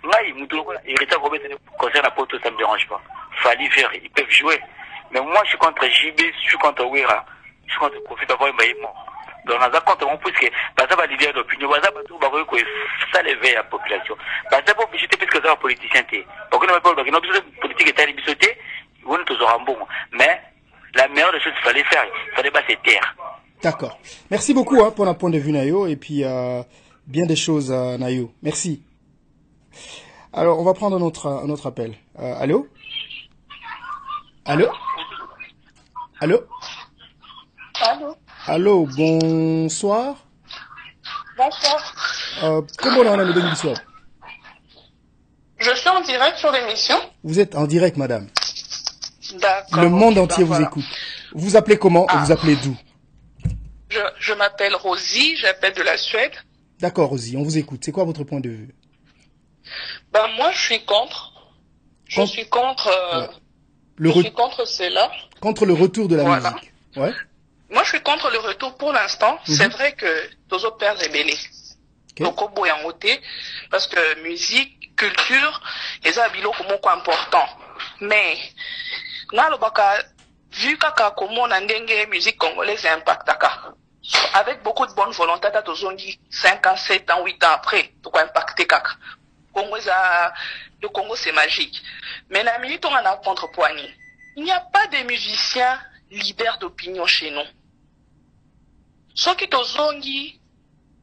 Ngaï, Moutoulokola, il était concernant la pote, ça me dérange pas. Fallait faire, ils peuvent jouer. Mais moi, je suis contre JB, je suis contre Ouira, je suis contre Kofi d'avoir un mort. Donc, on a contre moi, puisque, bah, ça va leader d'opinion, bah, ça va tout, bah, ça l'éveille à la population. Bah, ça va obligé, puisque ça va politicien, parce que nous, notre politique est allée bisoter, on est toujours en bon. Mais, la meilleure des choses qu'il fallait faire, il fallait pas se taire. D'accord. Merci beaucoup, pour un point de vue, Nayo, et puis, bien des choses, Nayo. Merci. Alors, on va prendre un autre appel. Allô? Allô? Allô? Allô? Allô, bonsoir. Bonsoir. Comment on a le béni du soir? Je suis en direct sur l'émission. Vous êtes en direct, madame. D'accord. Le monde entier vous écoute. Vous appelez comment et vous appelez d'où? Je m'appelle Rosie, j'appelle de la Suède. D'accord, Rosie, on vous écoute. C'est quoi votre point de vue? Ben, moi, je suis contre. Je suis contre cela. Contre le retour de la musique. Ouais. Moi, je suis contre le retour pour l'instant. C'est vrai que Tozo perd rébellé. Donc, au bout en côté, parce que musique, culture, les habilos comme important. Mais, vu comment on a une musique congolaise impact avec beaucoup de bonne volonté, Tozo dit 5 ans, 7 ans, 8 ans après, tout impacter kaka. Le Congo, c'est magique. Mais la minute, on en a contrepoigné. Il n'y a pas de musiciens leaders d'opinion chez nous. Ceux qui tozongi,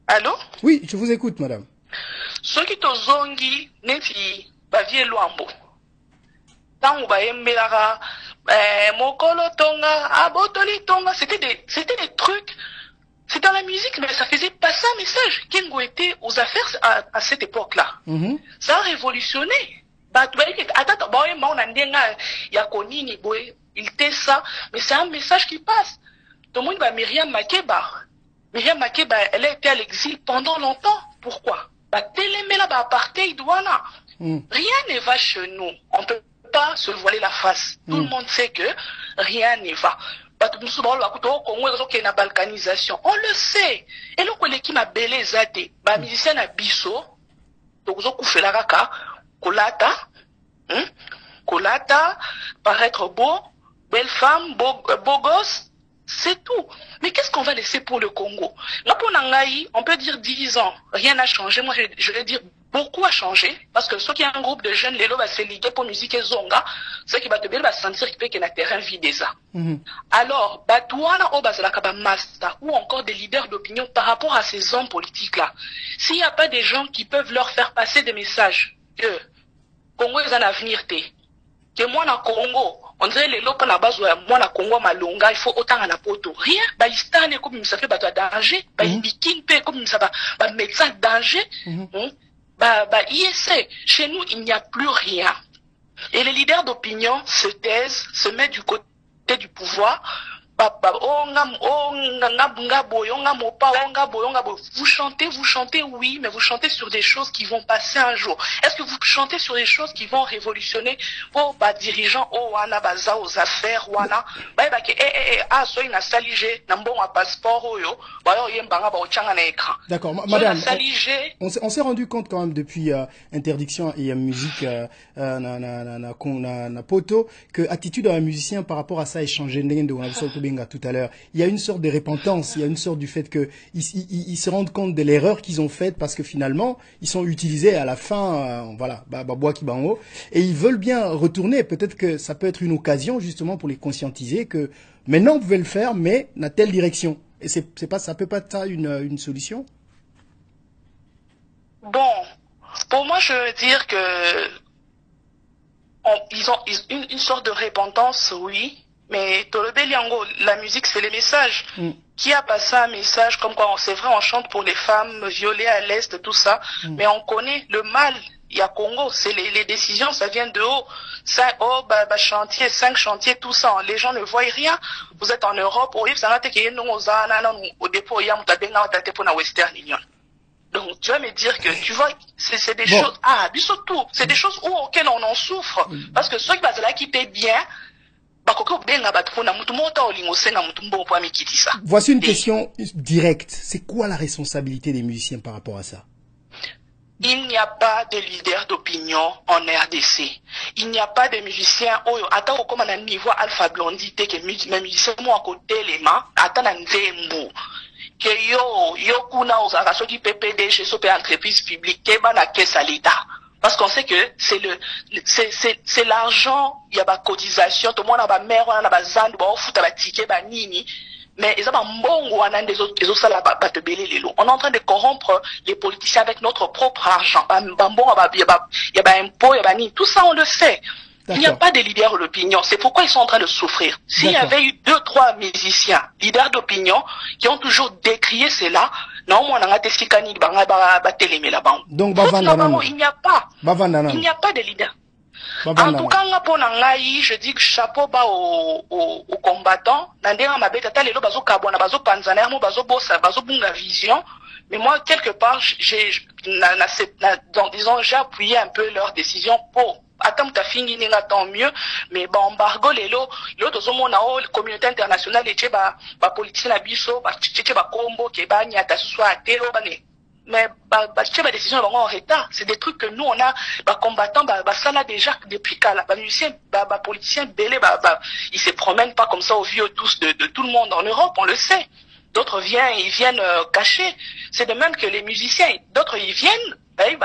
allô? Oui, je vous écoute, madame. Ceux qui tozongi, neti, bavie luambo. Tant ou baembelara, mokolo tonga, abotoli tonga, c'était des trucs. C'est dans la musique, mais ça faisait passer un message. Kengo était aux affaires à cette époque-là. Ça a révolutionné. Il était ça, mais c'est un message qui passe. Tout le monde va Myriam Makeba. Myriam Makeba, elle a été à l'exil pendant longtemps. Pourquoi? Rien ne va chez nous. On ne peut pas se voiler la face. Tout le monde sait que rien ne va. La balkanisation, on le sait. Et le collègue qui m'a belé zate, bah musicien na biso, donc zo koufela kaka, kolata, paraître beau, belle femme, beau gosse, c'est tout. Mais qu'est-ce qu'on va laisser pour le Congo? Là pour Nangaï, on peut dire 10 ans, rien n'a changé. Moi je vais dire beaucoup a changé, parce que ceux qui ont un groupe de jeunes, les lots va se liguer pour musique et zonga, ceux qui va te bien va sentir qu'il y a un terrain vide ça. Alors, Batouana Obazalakaba Masta, ou encore des leaders d'opinion par rapport à ces hommes politiques-là, s'il n'y a pas des gens qui peuvent leur faire passer des messages que Congo est un avenir, que moi na Congo, on dirait les lots na base moi na Congo malonga, il faut autant à la poto. Rien, bah istane comme ça fait bateau danger, bah bikin pe comme ça bah médecin danger. ISC, chez nous, il n'y a plus rien. Et les leaders d'opinion se taisent, se mettent du côté du pouvoir. Vous chantez, oui, mais vous chantez sur des choses qui vont passer un jour. Est-ce que vous chantez sur des choses qui vont révolutionner vos dirigeants aux affaires, D'accord, madame, on s'est rendu compte quand même depuis interdiction et musique na poto que attitude d'un musicien par rapport à ça est changée. Tout à l'heure, il y a une sorte de repentance, il y a une sorte du fait que ils se rendent compte de l'erreur qu'ils ont faite parce que finalement ils sont utilisés à la fin, voilà, et ils veulent bien retourner. Peut-être que ça peut être une occasion justement pour les conscientiser que maintenant vous pouvez le faire, mais dans telle direction. Et c'est pas, ça peut pas être ça une solution. Bon, pour moi je veux dire que ils ont une sorte de repentance, oui. Mais la musique, c'est les messages. Qui a passé un message comme quoi, c'est vrai, on chante pour les femmes violées à l'Est, tout ça, mais on connaît le mal. Il y a Congo, c'est les décisions, ça vient de haut. Chantier, 5 chantiers, tout ça, les gens ne voient rien. Vous êtes en Europe, au dépôt, il y a Western Union. Donc, tu vas me dire que, tu vois, c'est des choses, surtout, c'est des choses auxquelles on en souffre. Parce que ceux qui paient bien, voici une question directe. C'est quoi la responsabilité des musiciens par rapport à ça? Il n'y a pas de leader d'opinion en RDC. Il n'y a pas de musiciens. Attends, comme à un niveau Alpha Blondie, que mes musiciens sont à côté les mains, attends un zembo. Que yo kuna osaka soki PPD chez sope entreprise publique, que ba na caisse à l'État. Parce qu'on sait que c'est l'argent, il y a ba cotisation, tout le monde a ba mère, on a ba zand, ba ofuta ba ticket, ba nini. Mais ils ont un bon on a des autres on est en train de corrompre les politiciens avec notre propre argent. Il y a pas impôt, il y a pas ni tout ça on le sait. Il n'y a pas de leader d'opinion. C'est pourquoi ils sont en train de souffrir. S'il y avait eu 2-3 musiciens, leaders d'opinion, qui ont toujours décrié cela, non, moi, on a testé canid, donc, il n'y a pas. Il n'y a pas de leader. En tout cas, je dis que chapeau bas aux combattants. Vision. Mais moi, quelque part, j'ai appuyé un peu leur décision pour attends ta fini n'inga tant mieux mais ba embargo l'autre zomo na communauté internationale et ba politique na biso ba combo ke ba nyata soit tero ba ne mais ba décision en retard. C'est des trucs que nous on a combattants ça là déjà depuis qu'à musiciens politiciens belé ils se promènent pas comme ça au vieux tous de tout le monde en Europe, on le sait. D'autres viennent cacher. C'est de même que les musiciens, d'autres ils viennent, mais ils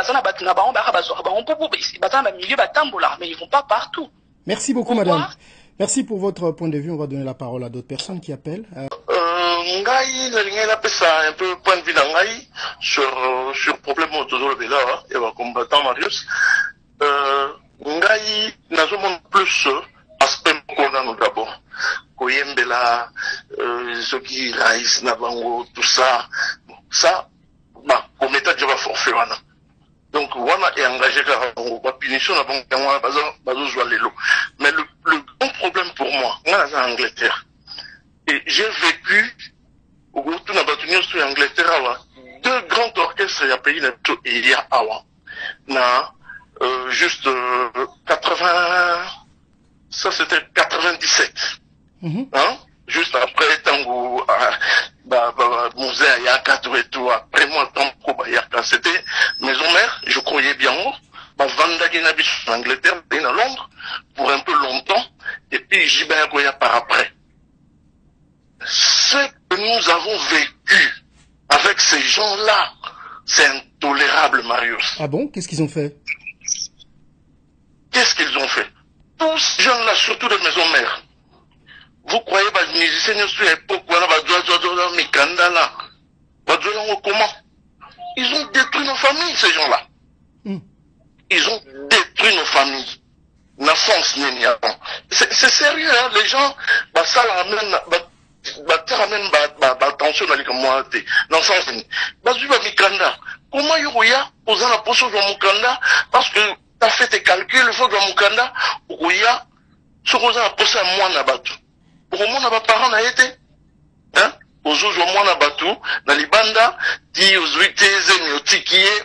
vont pas partout. Merci beaucoup, madame. Merci pour votre point de vue. On va donner la parole à d'autres personnes qui appellent. Ngai un peu point de vue ngai sur problème autour de là et va combattant Marius. Ngai nazomon plus aspect qu'on a nous d'abord. Koyembela, ceux qui raïs nabango, tout ça, comme état de forfait, wana. Donc, wana est engagé car la punition n'a pas besoin de l'eau. Mais le grand problème pour moi, moi, c'est en Angleterre. Et j'ai vécu, au tout n'a pas tenu sur Angleterre, deux grands orchestres, il y a pays, il y a Awa. Na, juste 80, ça c'était 97. Hein? Juste après tango musée à Yaka tout et tout après moi tango Yaka c'était maison mère je croyais bien Vanda qui n'habite en Angleterre et à Londres pour un peu longtemps et puis j'y vais à par après. Ce que nous avons vécu avec ces gens-là c'est intolérable, Marius. Ah bon? Qu'est-ce qu'ils ont fait? Qu'est-ce qu'ils ont fait? Tous ces jeunes-là, surtout de maison mère. Vous croyez que les musiciens sur l'époque, comment? Ils ont détruit nos familles, ces gens-là. Ils ont détruit nos familles. C'est sérieux, hein? Les gens, ça ramène, attention à moi, dans le sens, comment il y a, posant la position de Mukanda, parce que tu as fait tes calculs, il faut que Mukanda, il y a, ce qu'on a posé à moi, Nabatou. Pour moi, n'a pas parent n'a été. Hein? Aujourd'hui, moi, n'a pas tout. Dans les bandas, dit aux 8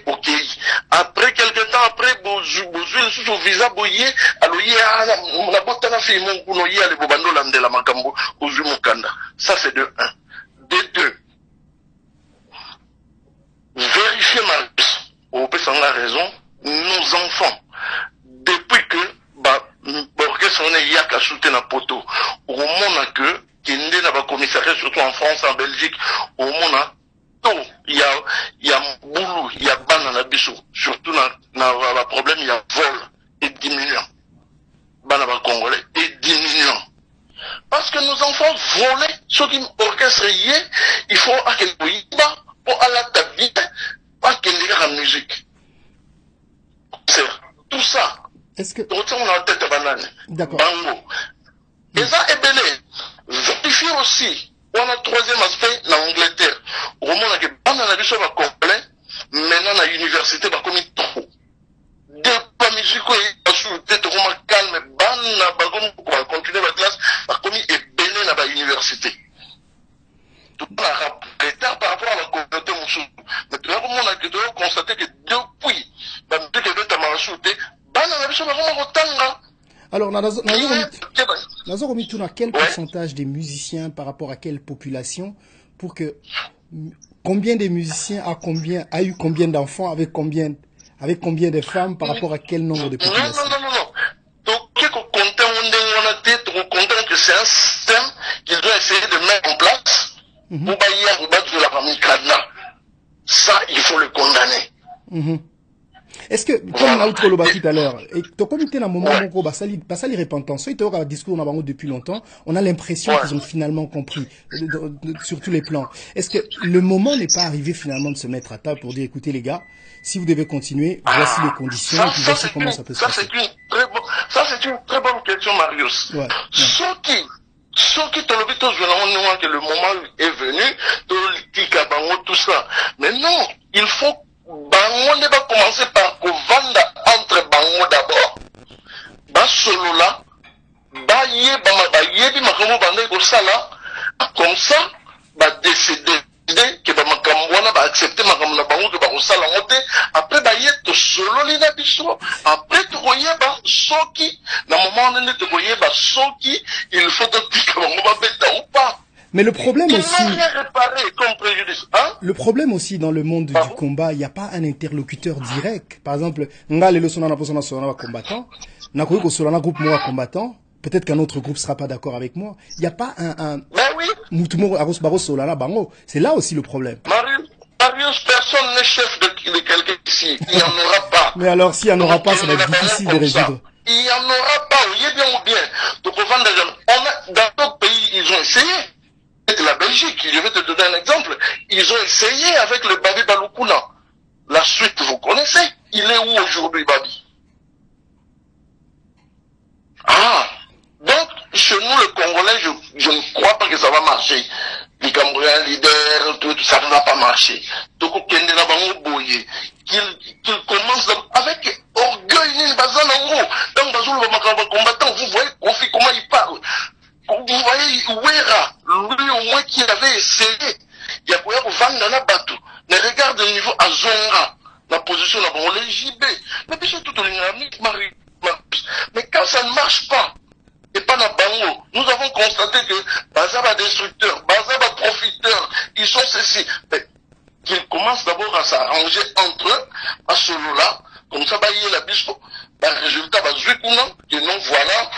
ok. Après, quelque temps après, besoin sous visa boyé, alors, on a pas de film, on a les bobando lande la makambo, aux Mukanda. Ça, c'est de 1. De 2. Vérifiez ma peut s'en a raison. Nos enfants, depuis que, l'orchestre on est yaka shooté na poto au monde que kende na ba commissariat surtout en France en Belgique au monde tout il y a boulot il y a ban na biso surtout na problème il y a vol et diminuant bana ba congolais et diminuant parce que nos enfants volaient ceux qui orchestre il faut à quel pays pour à la tabi pas qu'il y a la musique c'est tout ça. Est-ce que... on a tête à banane. D'accord. Bango. Et ça est belé. Vérifier aussi. On a troisième aspect, l'Angleterre. Au moment où on a vu ça complet, maintenant à l'université, on a commis trop. Deux pas musique, on a sous tête, on a calme, on a continué la classe, on a commis et belé à l'université. Tout le monde a retard par rapport à la communauté moussou. Mais tout le monde a constaté que depuis, la musique est à shooté. Alors, quel pourcentage des musiciens par rapport à quelle population pour que combien de musiciens a eu combien d'enfants avec combien avec combien de femmes par rapport à quel nombre de populations? Non. Donc, qu'est-ce qu'on compte, on a dit, on compte que c'est un système qu'ils doivent essayer de mettre en place pour battre la famille Kadna. Ça, il faut le condamner. Est-ce que, comme on a outro loba tout à l'heure, et ton comité n'a moment où basali repentance, soit il y a un discours n'a pas depuis longtemps, on a l'impression qu'ils ont finalement compris, sur tous les plans. Est-ce que le moment n'est pas arrivé finalement de se mettre à table pour dire, écoutez les gars, si vous devez continuer, voici les conditions, et puis voici comment ça peut se passer. Ça, c'est une très bonne question, Marius. Ceux qui te le disent, que le moment est venu, tout ça. Mais non, il faut Bango ne va commencer par vendre entre Bango d'abord. Solo là, comme ça, décider que Makamwana va accepter Makamwana Bango de Barosala Mote. Après, to solo lina biso. Après, tu voyais Soki. Dans le moment où tu voyais Soki, il faut que tu va bêta ou pas. Mais le problème aussi, hein? Le problème aussi dans le monde du combat, il n'y a pas un interlocuteur direct. Par exemple, nga lelo sona na posona sona combattant, na koyo ko sona groupe moi combattant, peut-être qu'un autre groupe sera pas d'accord avec moi. Il n'y a pas un Ben oui. Mutumo Aros Baro Solana Bango. C'est là aussi le problème. Marius, personne n'est chef de quelqu'un ici. Il n'y en aura pas. Mais alors, s'il n'y en aura pas, ça va être difficile de résoudre. Il n'y en aura pas, oui, bien ou bien. Donc, dans d'autres pays, ils ont essayé. La Belgique, je vais te donner un exemple. Ils ont essayé avec le Babi Baloukuna. La suite, vous connaissez. Il est où aujourd'hui, Babi? Donc, chez nous, les Congolais, je ne crois pas que ça va marcher. Les Cambodgiens, leaders, tout ça ne va pas marcher. Donc, qu'il commence avec orgueil, donc, combattant, vous voyez comment il parle. Vous voyez, Ouera, lui au moins qui avait essayé, il y a quoi vendre la bateau. Mais regarde le niveau à Zonga, la position là, on les JB. Mais bien sûr, tout le Marie. Mais quand ça ne marche pas, et pas dans Bango, nous avons constaté que Bazaba destructeur, Bazaba profiteur, ils sont ceci. Mais qu'ils commencent d'abord à s'arranger entre eux, à ce lot-là, comme ça, il y a la bispo. Résultat, que non, voilà,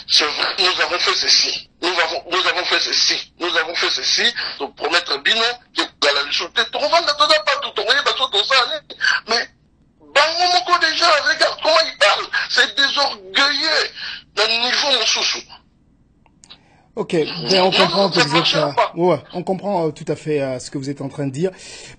c'est vrai, nous avons fait ceci. Nous avons fait ceci. Nous avons fait ceci. Donc, promettre Bino, que dans la chuté, tu revends la tonne pas tout, tout ça. Mais, Bango Moko déjà, regarde comment il parle. C'est désorgueilleux d'un niveau mon chouchou. Ok, ben on comprend que vous êtes, ouais, on comprend tout à fait ce que vous êtes en train de dire.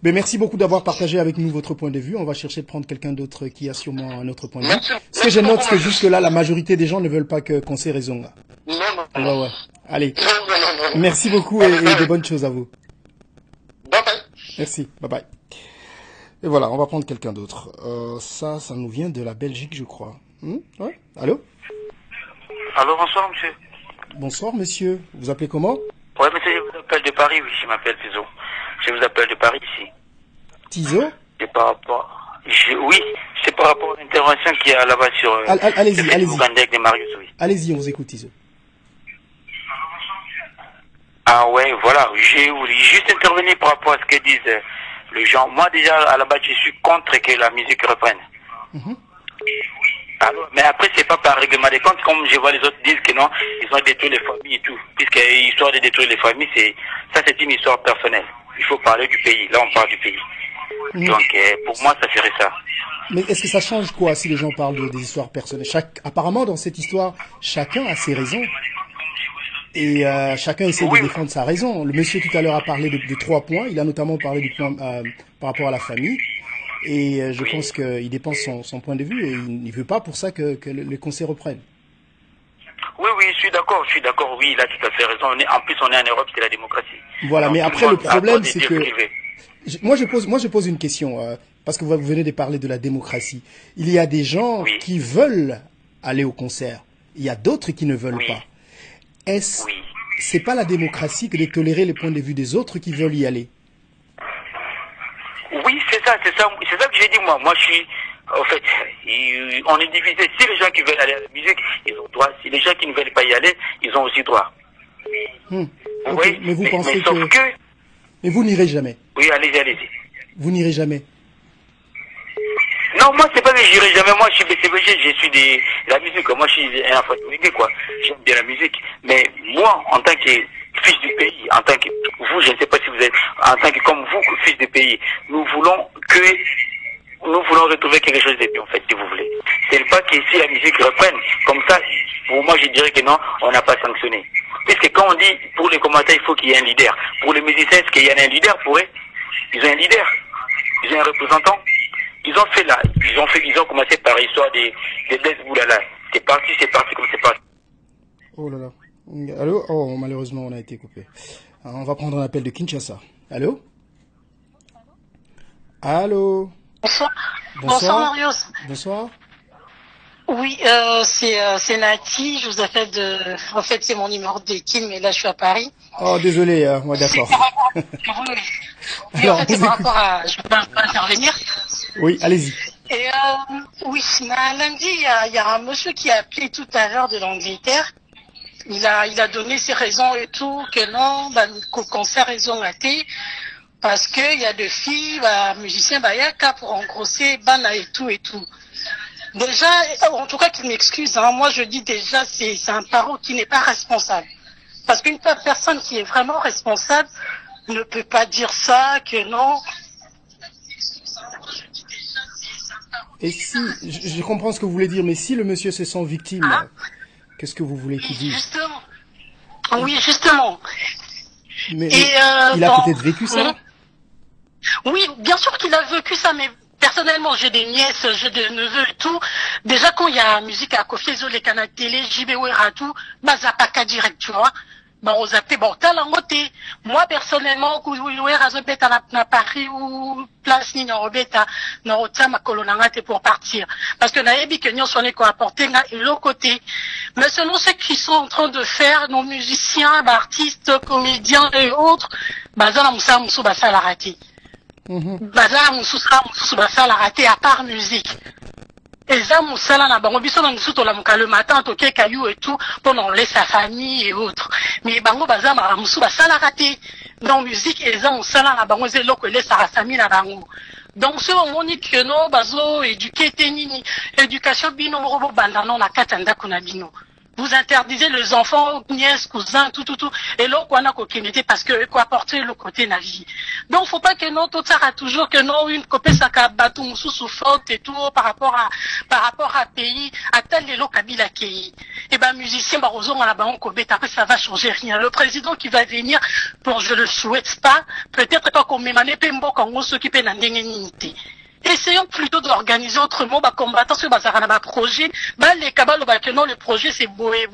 Mais merci beaucoup d'avoir partagé avec nous votre point de vue. On va chercher de prendre quelqu'un d'autre qui a sûrement un autre point de vue. Ce que je note, c'est que jusque là, la majorité des gens ne veulent pas qu'on s'ait raison. Non. Ouais. Allez. Non. Merci beaucoup et de bonnes choses à vous. Bye bye. Merci. Bye bye. Et voilà, on va prendre quelqu'un d'autre. Ça nous vient de la Belgique, je crois. Ouais. Allô? Allô, bonsoir, monsieur. Bonsoir, monsieur. Vous appelez comment? Oui, monsieur, je vous appelle de Paris, oui, je m'appelle Tizo. Je vous appelle de Paris, ici. Tizo? C'est par rapport... Oui, c'est par rapport à l'intervention qu'il y a là-bas sur... Allez-y. Avec des Marius, oui. Allez-y, on vous écoute, Tizo. Ah ouais, voilà. Je voulais juste intervenir par rapport à ce que disent les gens. Moi, déjà, à la base, je suis contre que la musique reprenne. Alors, mais après, c'est pas par règlement des comptes, comme je vois les autres disent que non, ils ont détruit les familles et tout. Puisque l'histoire de détruire les familles, c'est une histoire personnelle. Il faut parler du pays. Là, on parle du pays. Donc, pour moi, ça serait ça. Mais est-ce que ça change quoi si les gens parlent des histoires personnelles? Apparemment, dans cette histoire, chacun a ses raisons. Et chacun essaie de défendre sa raison. Le monsieur tout à l'heure a parlé de 3 points. Il a notamment parlé du point par rapport à la famille. Et je pense qu'il dépense son point de vue et il ne veut pas pour ça que les conseils reprennent. Oui, je suis d'accord, oui, il a tout à fait raison. En plus, on est en Europe, c'est la démocratie. Voilà, donc, mais après, le problème, c'est que... Moi, je pose une question, parce que vous venez de parler de la démocratie. Il y a des gens qui veulent aller au concert. Il y a d'autres qui ne veulent pas. C'est pas la démocratie que de tolérer les points de vue des autres qui veulent y aller? Oui, c'est ça que j'ai dit, moi. Moi, je suis, en fait, on est divisé. Si les gens qui veulent aller à la musique, ils ont droit. Si les gens qui ne veulent pas y aller, ils ont aussi droit. Okay. Mais vous pensez que... Mais vous n'irez jamais. Oui, allez-y. Vous n'irez jamais. Non, moi, c'est pas que j'irai jamais. Moi, je suis BCBG, je suis de la musique. Moi, je suis un afro-américain, quoi. J'aime bien la musique. Mais moi, en tant que fils du pays, en tant que vous, je ne sais pas si vous êtes, en tant que comme vous, fils du pays, nous voulons retrouver quelque chose de bien, en fait, si vous voulez. C'est pas qu'ici la musique reprenne. Comme ça, pour moi, je dirais que non, on n'a pas sanctionné. Puisque quand on dit, pour les commentaires, il faut qu'il y ait un leader. Pour les musiciens, est-ce qu'il y a un leader pour eux? Ils ont un leader. Ils ont un représentant. Ils ont fait là. Ils ont commencé par l'histoire des Boulala. C'est parti comme c'est parti. Oh là là. Allô? Oh, malheureusement, on a été coupé. Alors, on va prendre un appel de Kinshasa. Allô? Allô? Bonsoir. Bonsoir. Marius. Bonsoir. Oui, c'est Nati. Je vous appelle en fait, c'est mon numéro de Kin, mais là, je suis à Paris. Oh, désolé, moi, d'accord. Oui, en fait, c'est par rapport à... Je peux pas intervenir. Oui, allez-y. Et oui, lundi, il y a un monsieur qui a appelé tout à l'heure de l'Angleterre. Il a donné ses raisons et tout, que non, qu'au concert, ils ont raté. Parce que il y a deux filles, musiciens, il y a qu'à pour engrosser, bana et tout et tout. Déjà, en tout cas, qu'il m'excuse, hein, moi je dis déjà, c'est un parent qui n'est pas responsable. Parce qu'une personne qui est vraiment responsable ne peut pas dire ça, que non. Et si, je comprends ce que vous voulez dire, mais si le monsieur se sent victime, qu'est-ce que vous voulez qu'il dise? Justement. Oui, justement. Mais il a peut-être vécu ça? Oui, bien sûr qu'il a vécu ça, mais personnellement, j'ai des nièces, j'ai des neveux et tout. Déjà, quand il y a musique à Kofi Ezo, les canaux de télé, JB Ratou, Zapaka direct, tu vois. On zappé, t'as la moté. Moi, personnellement, na Paris ou place ni Robeta, na Rota, ma colonangate pour partir. Parce que naebi que nous sommes quoi apporter na l'autre côté. Mais selon ce qu'ils sont en train de faire, nos musiciens, artistes, comédiens et autres, bazana moussa moussou basa la raté. Bazana moussou basa la raté à part musique. Et ça, moussala na bango biso na moussou la mouka le matin, toqué caillou et tout, pour non laisser sa famille et autres. Mais bango bazama moussou basa la raté. Dans musique, et ça moussala na bango zé loko laisse sa famille na bango. Donc, ce moment que no bazo éduqué tenini, éducation bino robo bandano na katanda kunabino. Vous interdisez les enfants, nièces, cousins, tout. Et là, on a coquinité parce que, quoi apporter le côté na vie. Donc, faut pas que non, tout ça a toujours que non, une copie ça ka batou sous faute et tout, par rapport à pays, à tel les kabila kei. Et ben, musicien, barozo, on a ba on kobet, après ça va changer rien. Le président qui va venir, pour je le souhaite pas, peut-être pas qu'on m'émane pembo quand on s'occupe d'un déngenité. Essayons plutôt d'organiser autrement, combattant ce bazar projet, les cabales, que non, le projet c'est boé,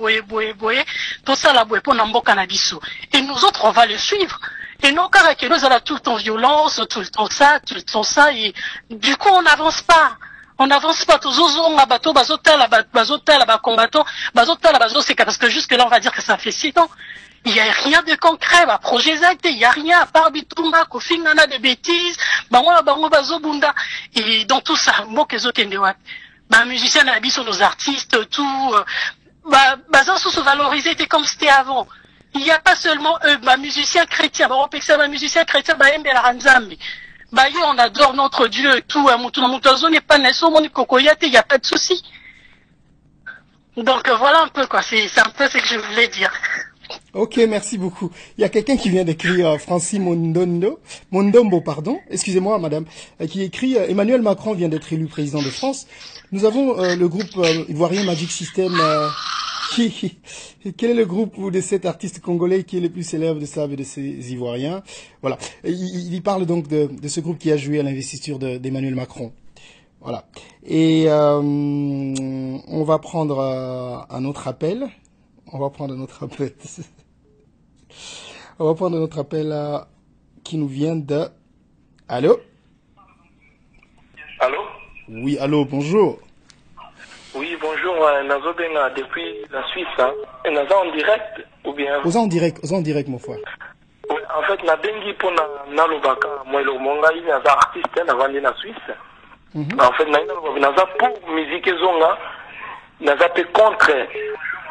tout ça la boé pour n'amboka na biso. Et nous autres, on va le suivre. Et non, car que nous allons tout le temps violence, tout le temps ça, et du coup, on n'avance pas. On n'avance pas, toujours on a bateau, bazotala, combattant, c'est parce que jusque là, on va dire que ça fait 6 ans. Il n'y a rien de concret, projet acté, il n'y a rien à part Bitumba, Kofi Nana de bêtises, bango bazo bunda. Et dans tout ça, mokezo kendewat. Musiciens n'habillent nos artistes, tout, bazan sous se valoriser, comme c'était avant. Il n'y a pas seulement eux, musiciens chrétiens, musiciens chrétiens, Mbelaranzambi. On adore notre Dieu, tout, Moutozo n'est pas naissant, mon Kokoyate, il n'y a pas de souci. Donc voilà un peu, quoi, c'est un peu ce que je voulais dire. Ok, merci beaucoup. Il y a quelqu'un qui vient d'écrire, Francis Mondombo, pardon, excusez-moi madame, qui écrit Emmanuel Macron vient d'être élu président de France. Nous avons le groupe ivoirien Magic System. Quel est le groupe de 7 artistes congolais qui est le plus célèbre de ça et de ces Ivoiriens? Voilà. Il parle donc de ce groupe qui a joué à l'investiture d'Emmanuel Macron. Voilà. Et on va prendre un autre appel. On va prendre notre appel qui nous vient de... Allô? Allô? Oui, allô, bonjour. Oui, bonjour, Nazo Benga, depuis la Suisse, hein. Et Nazo en direct, ou bien? Aux en direct, mon frère. Oui, en fait, Nabengi pour Nalobaka, moi, le Monga, il y a un artiste, avant de la Suisse. En fait, Nazo pour musique zonga, Nazo contre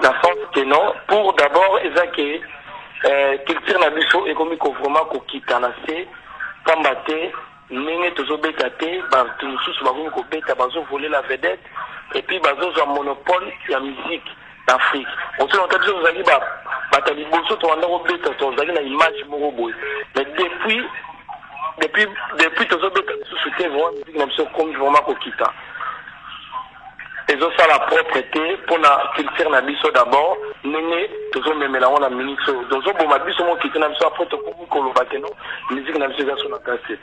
la France que non, pour d'abord, culture nabiso et comme vraiment ko kitana se combattre ndenge tozobeta te bato mosusu bakomi kobeta bazovoler la vedette et puis bazozwa monopole ya musique d'Afrique. Oso na biso tozali bata liboso towanda kobeta tozali na image moko boye. Mais depuis tozobeta lisusu te vraiment musique na biso komi vraiment kokita. ezosala propreté mpona culture na biso d'abord ndenge tozomemela ngo na minute oyo tozoboma biso mokiti na biso apres tokomi koloba ke non musique na biso eza so na gaz te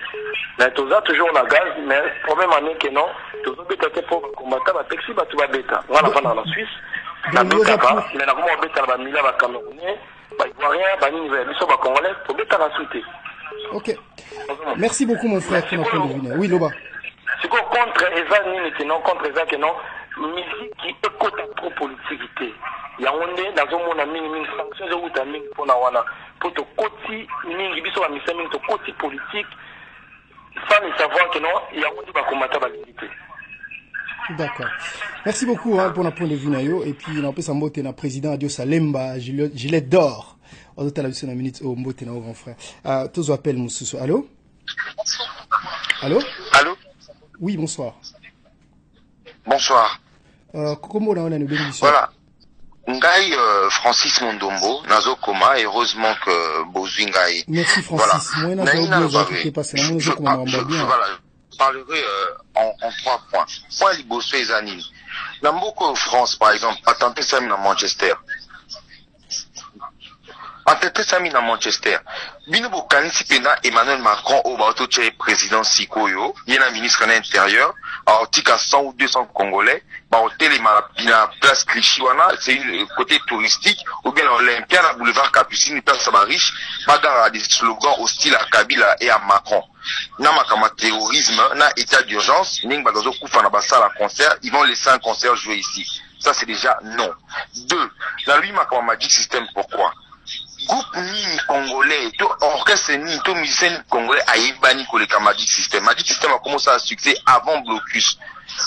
mais toza toujours na gaz mais problème ane ke non tozobeta te mpo bakombata bataxi bato babeta nga navanda na Suisse nabetaka mais nakoma babeta na bamila bacamerounais baivoirien banini biso bacongolais tobetaka su te. Ok, merci beaucoup mon frère pour notre point. Oui Loba. sikoyo contre eza nini ke non contre eza ke non musique qui écoute trop politique yango nde nazomona mingi sanction ezowuta mingi mpona wana mpo tokoti mingi biso bamisa mingi tokoti politique sans le savoir que non yango nde bakomata balingi te. D'accord. Merci beaucoup pour notre point de vue nayo et puis on peut s'en mbote na président Adio Salemba gilet d'or. On doit la biso na minute au mbote na grand frère. Tous appel mususu. Allô? Allô? Allô? Oui, bonsoir. Bonsoir. Comment on a une bénédiction? Voilà. Ngai Francis Mondombo, nazo koma, heureusement que Bozui Ngai. Merci Francis. Voilà. Moi, Je parlerai en 3 points. Point liboso et zanine. Dans beaucoup France, par exemple, attenté Sami dans Manchester. Attenté Sami dans Manchester. Bino Bokanisi Pena Emmanuel Macron au bateau président Sikoyo, il y a un ministre de l'Intérieur, à Tika 100 ou 200 Congolais, bah, hôtel et la place Clichy-Wana, c'est une côté touristique, ou bien l'Olympia, la boulevard Capucine, une place riche, bagarre à des slogans hostiles à Kabila et à Macron. Na makama terrorisme, na état d'urgence, ning bagazo koufa na basala concert, ils vont laisser un concert jouer ici. Ça c'est déjà non. 2. Dans lui makama Magic System, pourquoi? Groupe ni congolais, tout orchestre ni tout musicien congolais a ébani koleka Magic System. Magic System a commencé à succès avant Blocus.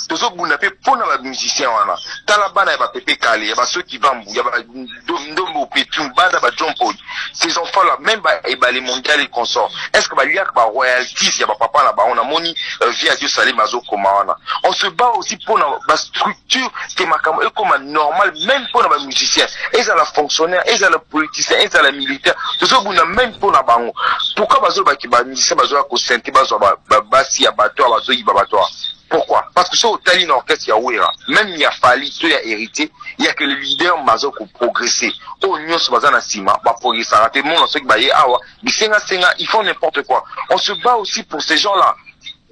Tozo bunapé pour na musicien wana. Talabana ya ba Pepe Kale, ya ba ceux qui vont ya ba Ndombo Petum, banda ba John Paul. Ces enfants là même ba les mondial et consorts. Est-ce que ba lui a ba royalties ya ba papa là ba on a moni via Dieu Salé Mazo Komawana. On se bat aussi pour na ba structure qui makamo et comme normal même pour na ba musicien. Et ça la fonctionnaire, et ça la politicien, et ça la militaire. Tozo buna même pour na bango. Pourquoi bazo ba ki ba musicien bazo ko sente bazo ba basi ya bato bazo yi ba bato. Pourquoi? Parce que sur le Tali orchestre Yawera, même il y a fallu, il y a hérité, il y a que les leaders mazo qui progressé. Au Nyon Sobazana Sima, bah progresser, raté le monde dans ce qui baillé, ah ouais, mais senga, ils font n'importe quoi. On se bat aussi pour ces gens-là.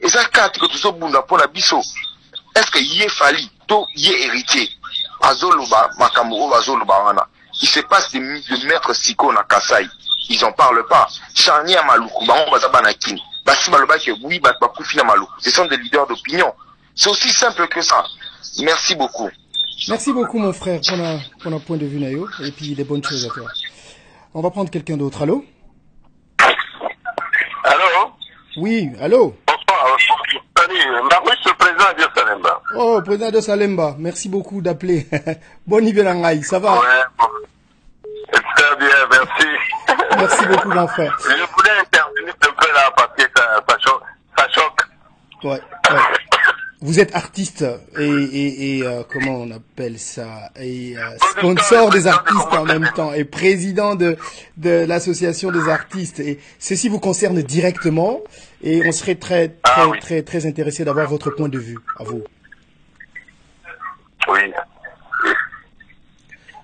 Et ça, quand que tout ça bunda pour la biso, est-ce qu'il y a fallu, tout y est hérité? Azoloba, Makamuro, Azoloba, wana. Il se passe de maître Siko na Kasai. Ils en parlent pas. Chani à Maluku, bah on va zabanakin. Ce sont des leaders d'opinion. C'est aussi simple que ça. Merci beaucoup. Merci beaucoup mon frère pour un point de vue naïo et puis des bonnes choses à toi. On va prendre quelqu'un d'autre. Allô? Allô? Oui, allô? Bonsoir. Salut, Marouche, le président de Salemba. Oh, président de Salemba, merci beaucoup d'appeler. Bon Ibelangaï, ça va? Ouais, bon. Très bien, merci. Merci beaucoup mon frère. Je voulais intervenir un peu là parce que ça choque. Ouais. Vous êtes artiste et comment on appelle ça, et sponsor des artistes en même temps et président de l'association des artistes, et ceci vous concerne directement et on serait très intéressé d'avoir votre point de vue à vous. Oui.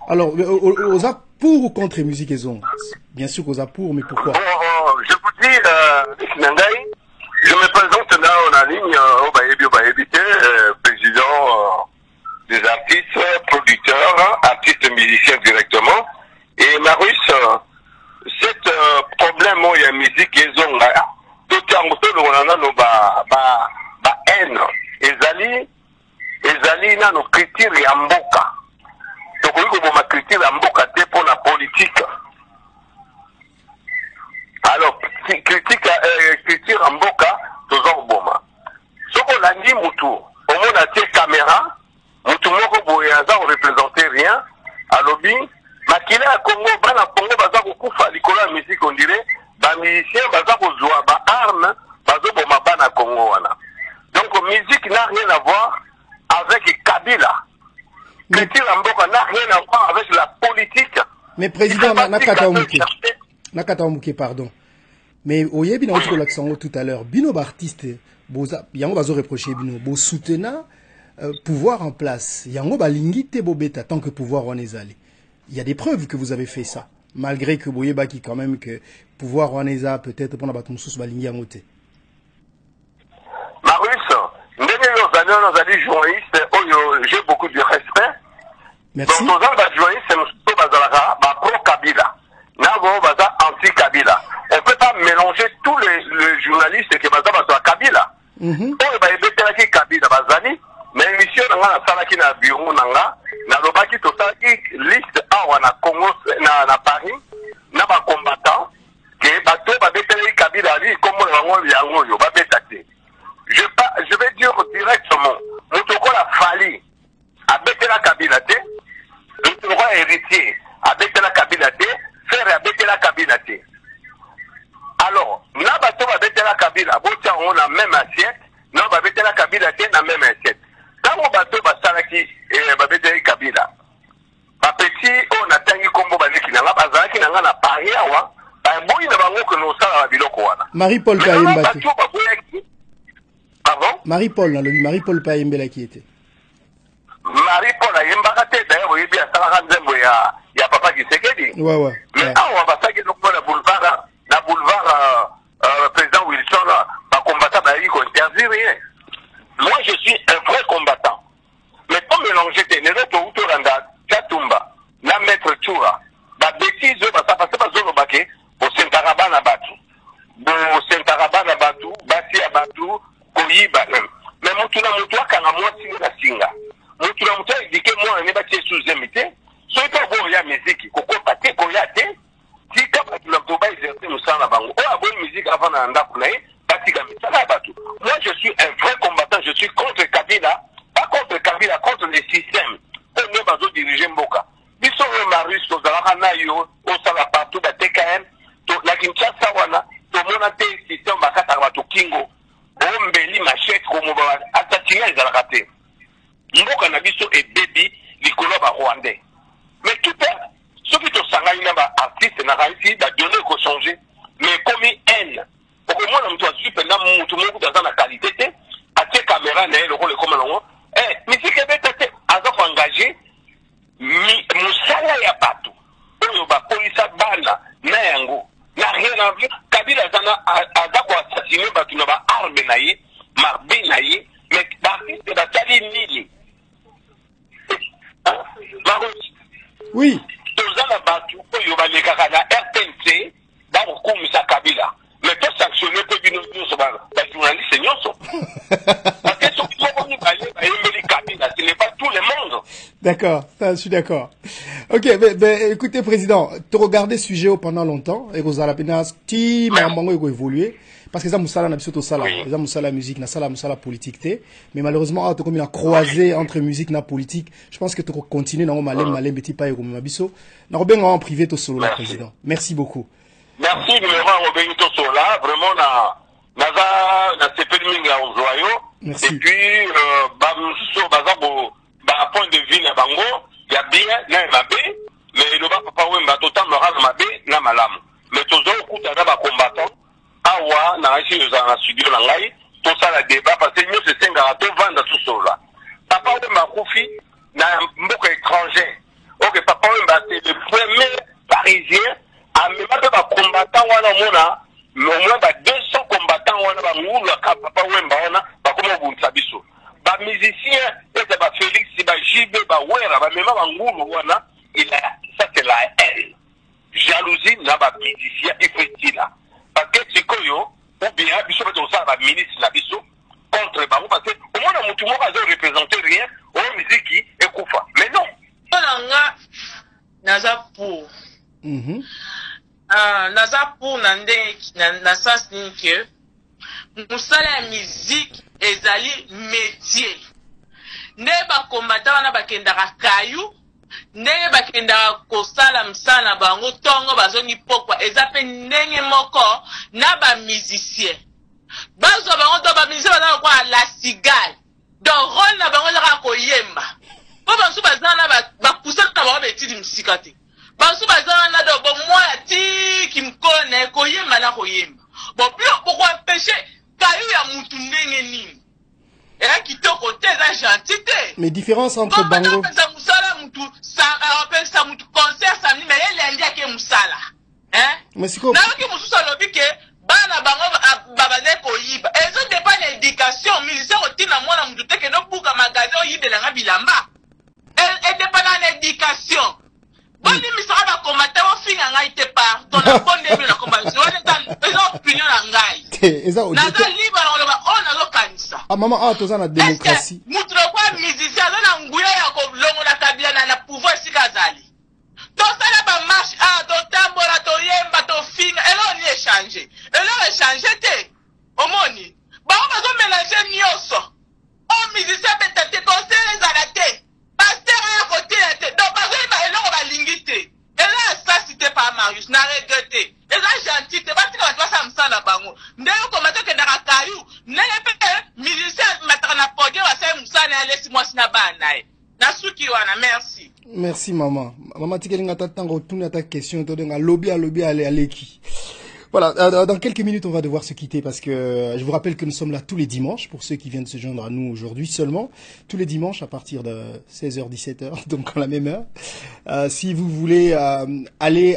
Alors, aux pour ou contre musique et zone? Bien sûr qu'aux pour, mais pourquoi? Je vous dis, Nangaï, je me présente là en ligne au Baébité, président des artistes, producteurs, artistes musiciens directement. Et Maurice, cet problème où il y a musique et zone, tout en tout le haine, ezali na no critique ya mboka. Donc on ma critique ya mboka te pour la politique. Alors critique ya mboka toujours boma. Soko landi mutu, au monde a tie caméra, mutu moko boye aza représenter rien, alobi makila ya Congo bana Congo baza ko kufa likolo ya musique on dirait ba musicien baza ko joa ba arme bazo boma bana Donc musique n'a rien à voir avec Kabila. Petit Lamboka n'a rien à voir avec la politique. Mais président Nakata Omuke, pardon. Mais oyebi na otiko l'accent tout à l'heure. Bino artiste boza yango bazo reprocher bino bo soutenir pouvoir en place. Yango balingi te bobeta tant que pouvoir on est allé. Il y a des preuves que vous avez fait ça. Malgré que boyeba qui quand même que pouvoir on est à peut-être pour na batumsus balingi yango te. Marius, nous allons journaliste, j'ai beaucoup de respect. Merci. Donc, nous allons journaliste, c'est pro-Kabila. Nous allons anti-Kabila. On ne peut pas mélanger tous les journalistes qui sont Kabila. On va éviter Kabila, mais l'émission na bureau na lobaki to liste na Congo na Paris na ba combattants que bato ba beteli Kabila li comme yango yo ba betate. Je vais dire directement, Moutoko la Fali a betela Kabila te, le roi héritier a betela Kabila te, frère a betela Kabila te. Alors, na bato ba betela Kabila, botia on a même assiette, na ba betela Kabila te na même assiette. Quand on bato ba salaki ba betela Kabila, ba petit on a tangi kombo ba neki na ba zalaki na na Paris awa, ba boyi na bango que no sala ba biloko wana. Marie-Paul Kayemba. Pardon? Marie-Paul Payembela qui était. Marie-Paul Ayemba te d'ailleurs oui bien ça la nzembo ya papa Kisekedi. Ouais. Mais on va ça que le boulevard président Wilson va combattre ba yi ko interdire rien. Moi je suis un vrai combattant. Mais comme mélanger des nereto utoranda Chatumba na maître Chura ba bêtise ba ça passer ba zolo baké au Sentarabana batu. Bo Sentarabana batu, basi ya batu koyiba même. Mais mutuna mutwa kanga mwasi na singa. Mutuna mutwa dike moi ne ba tie sous-invité. So ito bo ya musique ko pate ko ya te. Tika ba tuna to ba exercer musala bango. O abon musique avant na ndaku na ye, batika misala batu. Moi je suis un vrai combattant, je suis contre Kabila, pas contre Kabila, contre le système. On ne va pas diriger Mboka. Biso Marius to zalaka na yo, o sala partout ba TKM, to la Kinshasa wana, to mona te système bakata ba to kingo. Ombeli machette comme ba atatinga ezalaka te. Mboka na biso e baby likolo ba rwandais. Mais tout est ceux qui te sangai na ba artiste na raisi ba donner ko changer. Mais comme haine. Pour moi na mtu super na mtu moko dans la qualité te, atie caméra na le rôle comme non. Musique beta te azo engagé musala ya batu. Oyo ba police bana na yango. Na rien à voir. Kabila zana azako assassiner batu na ba arme na ye, marbe na ye, mais l'artiste ba tali nili. Oui. Tozana batu oyo ba lekaka na RTNC ba kokumisa Kabila. Mais to sanctionner pe bino nyonso ba journaliste nyonso. Parce que ce qui faut ni bailler ba yembeli Kabila, ce n'est pas tout le monde. D'accord, ça, je suis d'accord. Ok, mais écoutez, président, tu regardais ce sujet pendant longtemps, et vous avez petit moment évolué, parce que ça moussala n'a pas tout ça là, ça moussala musique, na sala moussala politique té, mais malheureusement, tu comme a croisé entre musique na politique, je pense que tu continues dans malem petit pas comme mabiso, na bien en privé tout solo là, président. Merci beaucoup. Merci numéro Robin tout solo là, vraiment na CP minga au joyau. Et puis bamousso bazabo ba point de vue na bango, il y a bien na mabe, mais le papa wemba total moral mabe na malamu. Mais tozo kuta na ba combattant awa na rachi na studio na ngai, to ça la débat parce que nous c'est senga to vendre tout cela. Papa wemba kufi na mboka étranger. OK, papa wemba c'est le premier parisien à même ba combattant wana mona, au moins ba 200 combattants wana ba ngulu ka papa wemba wana ba komo bunta biso. Ba musicien et ba Félix ba JB ba wera ba mema ba ngulu wana il a ça c'est la haine. Jalousie na ba musicien effectivement. Parce que c'est koyo ou bien biso ba ça ba ministre na biso contre ba parce que au moins mutu mo ba représenter rien au musique et kufa. Mais non. Nanga naza pour. Naza pour nande na sens ni que musala ya musique ezali métier. Ne ba kombata wana bakendaka kayu, ndenge bakendaka kosala msala bango tongo bazongi pokwa eza pe ndenge moko na ba musicien. Bazo bango to ba musicien baza kwa la cigale. Donc rôle na bango za ko yemba. Po bansu bazana ba poussa na bango betidi musika te. Bansu bazana do bo moi ti qui me connaît ko yemba na ko yemba. Bon pourquoi empêcher kayu ya mutu ndenge nini? Et qui te côté la gentillité. Mais différence entre bango. Ça musala mutu ça rappelle ça mutu concert ça mais elle india ke musala. Hein? Mais c'est quoi? Na ki mususa lobi ke bana bango babane ko yiba. Ezo dépend l'éducation, musicien otina mwana mutu te ke no buka magasin oyibela nga bilamba. Elle dépend l'éducation. Boni misara ba komata o finga ngai te par ton abonné bi la komata. Eza opinion na ngai. Naza libre na loba ona lo kanisa. Ah maman toza na démocratie. Mutu kwa musicien na nguya ya ko longo na tabia na pouvoir sikazali. Tosala ba marche do tambola to yemba to finga elo ni échanger. Elo échanger te. Omoni. Ba bazo mélanger nyoso. O musicien betete conseil ezalate. Pasteur ya côté te. Donc bazo ba elo ba lingite. Elo ça cité par Marius na regretté. Elo gentil te batika ba sa msala bango. Ndeko komata ke ndaka kayu. Nele pe musicien mettre na podium wa sa msana laisse moi sina bana. Na suki wana merci. Merci maman. Maman tikelinga tatango retourner ta question to denga lobby aller aleki. Voilà, dans quelques minutes on va devoir se quitter parce que je vous rappelle que nous sommes là tous les dimanches pour ceux qui viennent se joindre à nous aujourd'hui seulement, tous les dimanches à partir de 16h 17h donc à la même heure. Si vous voulez aller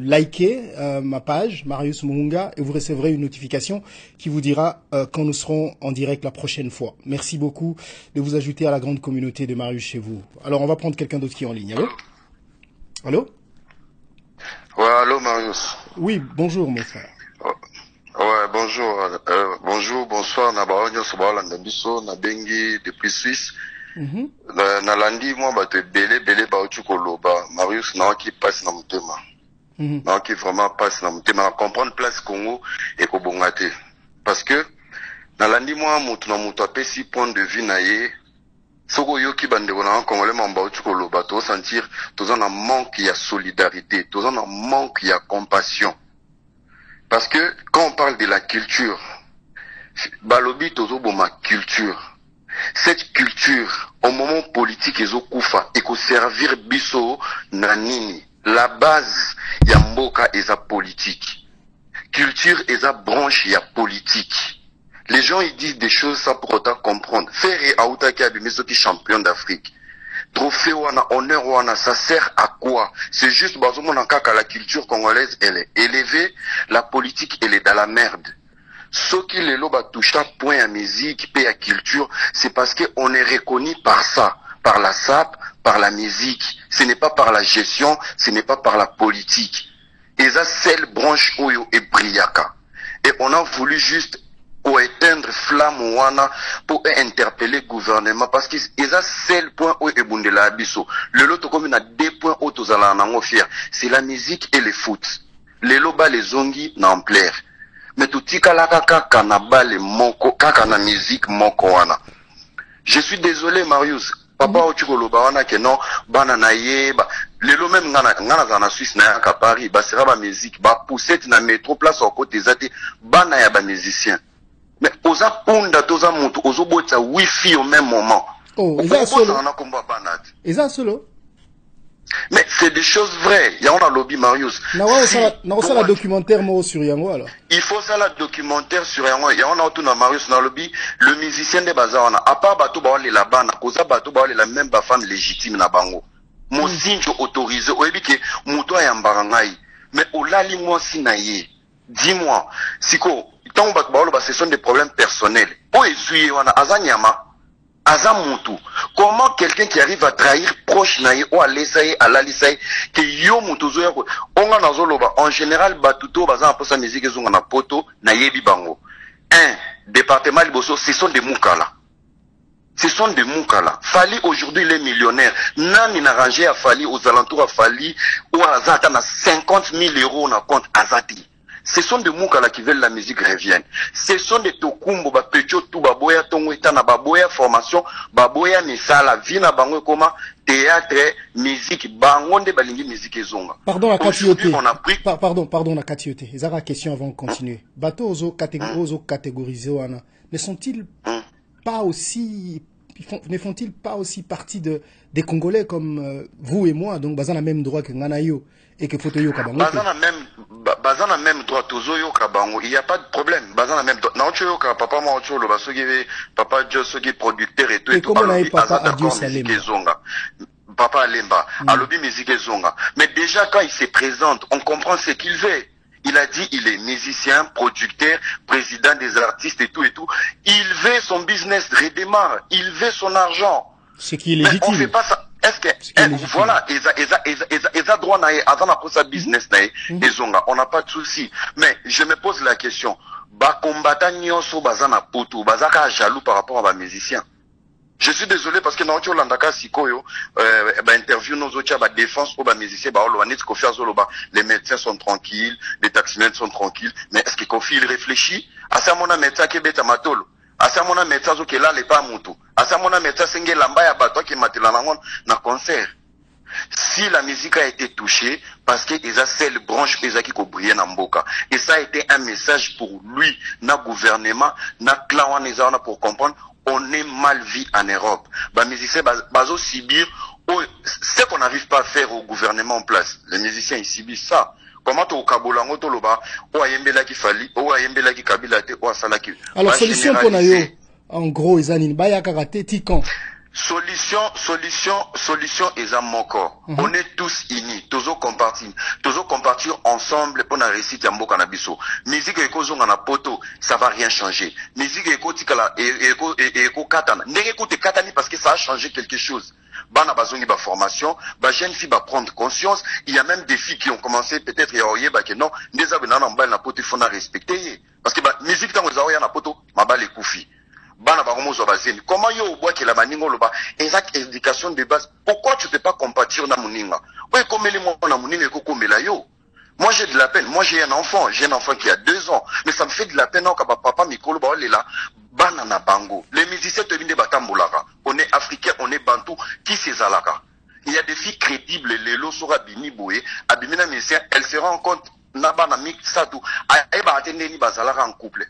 liker ma page Marius Muhunga et vous recevrez une notification qui vous dira quand nous serons en direct la prochaine fois. Merci beaucoup de vous ajouter à la grande communauté de Marius chez vous. Alors on va prendre quelqu'un d'autre qui est en ligne. Allô? Allô? Ouais, allô Marius. Oui, bonjour mon frère. Ouais, bonjour. Bonjour, bonsoir. Nabaonyo Sobalanda Biso, Nabengi depuis Suisse. Nalandi moi bato belé baotu koloba. Marius na qui passe na mutema. Na qui vraiment passe na mutema na comprendre place Congo et ko bongate. Parce que nalandi moi mutu na mutu apesi point de vue na ye. Soko yoki bande wana congolais mamba utukoloba to sentir toza na manque ya solidarité, toza na manque ya compassion. Parce que quand on parle de la culture, balobi tozo boma culture. Cette culture au moment politique ezokufa eko servir biso na nini? La base ya mboka eza politique. Culture eza branche ya politique. Les gens ils disent des choses ça pour autant comprendre. Ferré Aouta qui a qui champion d'Afrique. Trophée wana, honneur wana, ça sert à quoi? C'est juste que la culture congolaise elle est élevée, la politique elle est dans la merde. Ce qui les loba touche à point à musique, paix à culture, c'est parce qu'on est reconnu par ça, par la SAP, par la musique. Ce n'est pas par la gestion, ce n'est pas par la politique. Et ça c'est la branche Oyo et Briaka. Et on a voulu juste pour éteindre flamme wana pour interpeller le gouvernement parce que c'est le seul point où ebundela abiso. Le lot comme a deux points où tozala nango fier, c'est la musique et le foot. Les loba les zongi n'ampleur. Mais tout tika kaka na bale moko kaka na musique moko wana. Je suis désolé Marius, papa ochikoloba wana ke non bana na yeba. Lelo même ngana za na Suisse na ya Paris, ba sera ba musique, ba poussette na métro place au côté zate bana ya ba musicien. Mais oza punda toza mutu ozo bota wifi au même moment. Oh, eza solo. Mais c'est des choses vraies. Il y a un lobby Marius. Ça la documentaire moi sur Yango alors. Il faut ça la documentaire sur Yango. Il y a un autre Marius na lobby le musicien de bazana. À part bato ba wale la bana, koza bato ba wale la même ba femme légitime na bango. Mo sinjo autorisé oyebi ke muto ya mbarangai. Mais olali moi sinaye. Dis-moi, siko ce sont des problèmes personnels. Comment quelqu'un qui arrive à trahir proche naïe ou à l'essayer, à l'alisaï, que yo mutuzo yako, onga nazoloba, en général, batuto, bazan apo sa musique zonga na poto, na yebi bango. Département Liboso, ce sont des moukala. Ce sont des moukala. Fali aujourd'hui, il est millionnaire. Nani n'a rangé à Fali, aux alentours à Fali, ou à Azata, na 50 000 € na compte Azati. Ce sont des Moukala qui veulent la musique revienne. Ce sont des Tokumbo, Pecho, Baboya, Tongwetana, Baboya, formation, Baboya, Misala, Vina, Bango, Koma, théâtre, musique, Bangonde, Balingi, musique et Zonga. Pardon, la Katioté. On a pris... Pardon, la Katioté. Ils ont la question avant de continuer. Bateau, ozo catégorisé, ne sont-ils pas aussi, ne font-ils pas aussi partie des Congolais comme vous et moi, donc, basant la même droit que Nganayo et que Fotoyo Kabango? Bazan a même droit Tozoyo Kabango, il n'y a pas de problème. Bazan a même droit. Naocho Ka, papa Maocho, le Basogi, papa Josogi, producteur et tout. Et comment on a eu papa Adieu Salem? Papa Alemba, Alobi musique et Zonga. Mais déjà, quand il se présente, on comprend ce qu'il veut. Il a dit, il est musicien, producteur, président des artistes et tout et tout. Il veut son business redémarre. Il veut son argent. Ce qui est légitime. Mais on fait pas ça. Est-ce que, voilà, ils ont droit à sa business, on n'a pas de souci. Mais je me pose la question. Ba combattant nyoso bazana poto, bazaka jaloux par rapport à ma musicien. Je suis désolé parce que dans le Landaka Sikoyo, interview nos autres, défense pour les musiciens, les médecins sont tranquilles, les taximens sont tranquilles. Mais est-ce que Kofi il réfléchit? À ça, mon médecin qui est bête à matolo. À ça, mon médecin qui est là, les pas moutou. À ça, mon médecin c'est lamba ya bato qui m'a na concert. Si la musique a été touchée, parce qu'ils a celle branche qui ko briller na mboka. Et ça a été un message pour lui, na gouvernement, na clan pour comprendre. On est mal vu en Europe. Les musiciens, bazo subir ce qu'on n'arrive pas à faire au gouvernement en place. Les musiciens, ils subissent ça. Comment tu kabolango to loba, o ayembela ki fali, o ayembela ki kabila te, o asala ki. Alors solution pour nayo, en gros, izanine baya karate tikan. Solution est à mon corps. On est tous unis, tous compartir ensemble pour la réussite à Mboka Nabiso. Musique eko zonga na poto, ça va rien changer. Musique eko tikala eko katana. N'écoute écoute katani parce que ça a changé quelque chose. Bana bazongi ba formation, ba jeune fille va prendre conscience. Il y a même des filles qui ont commencé peut-être à oyer ba que non, ndeza benana mbal na poto il faut na respecter. Parce que ba musique tango zaoya na poto, mabale kufi. Bana baromozo bazeni. Comment yo bois que la maningo loba exact éducation de base. Pourquoi tu peux pas compatir na muninga? Ouais, comme les mots na muninga ko komela yo. Moi j'ai de la peine. Moi j'ai un enfant qui a 2 ans, mais ça me fait de la peine quand papa mikolo ba là bana na bango. Les musiciens te binde batambolaka. On est africain, on est bantou, qui c'est zalaka? Il y a des filles crédibles, les lo sora bini boé, abimina musicien, elles se rendent compte.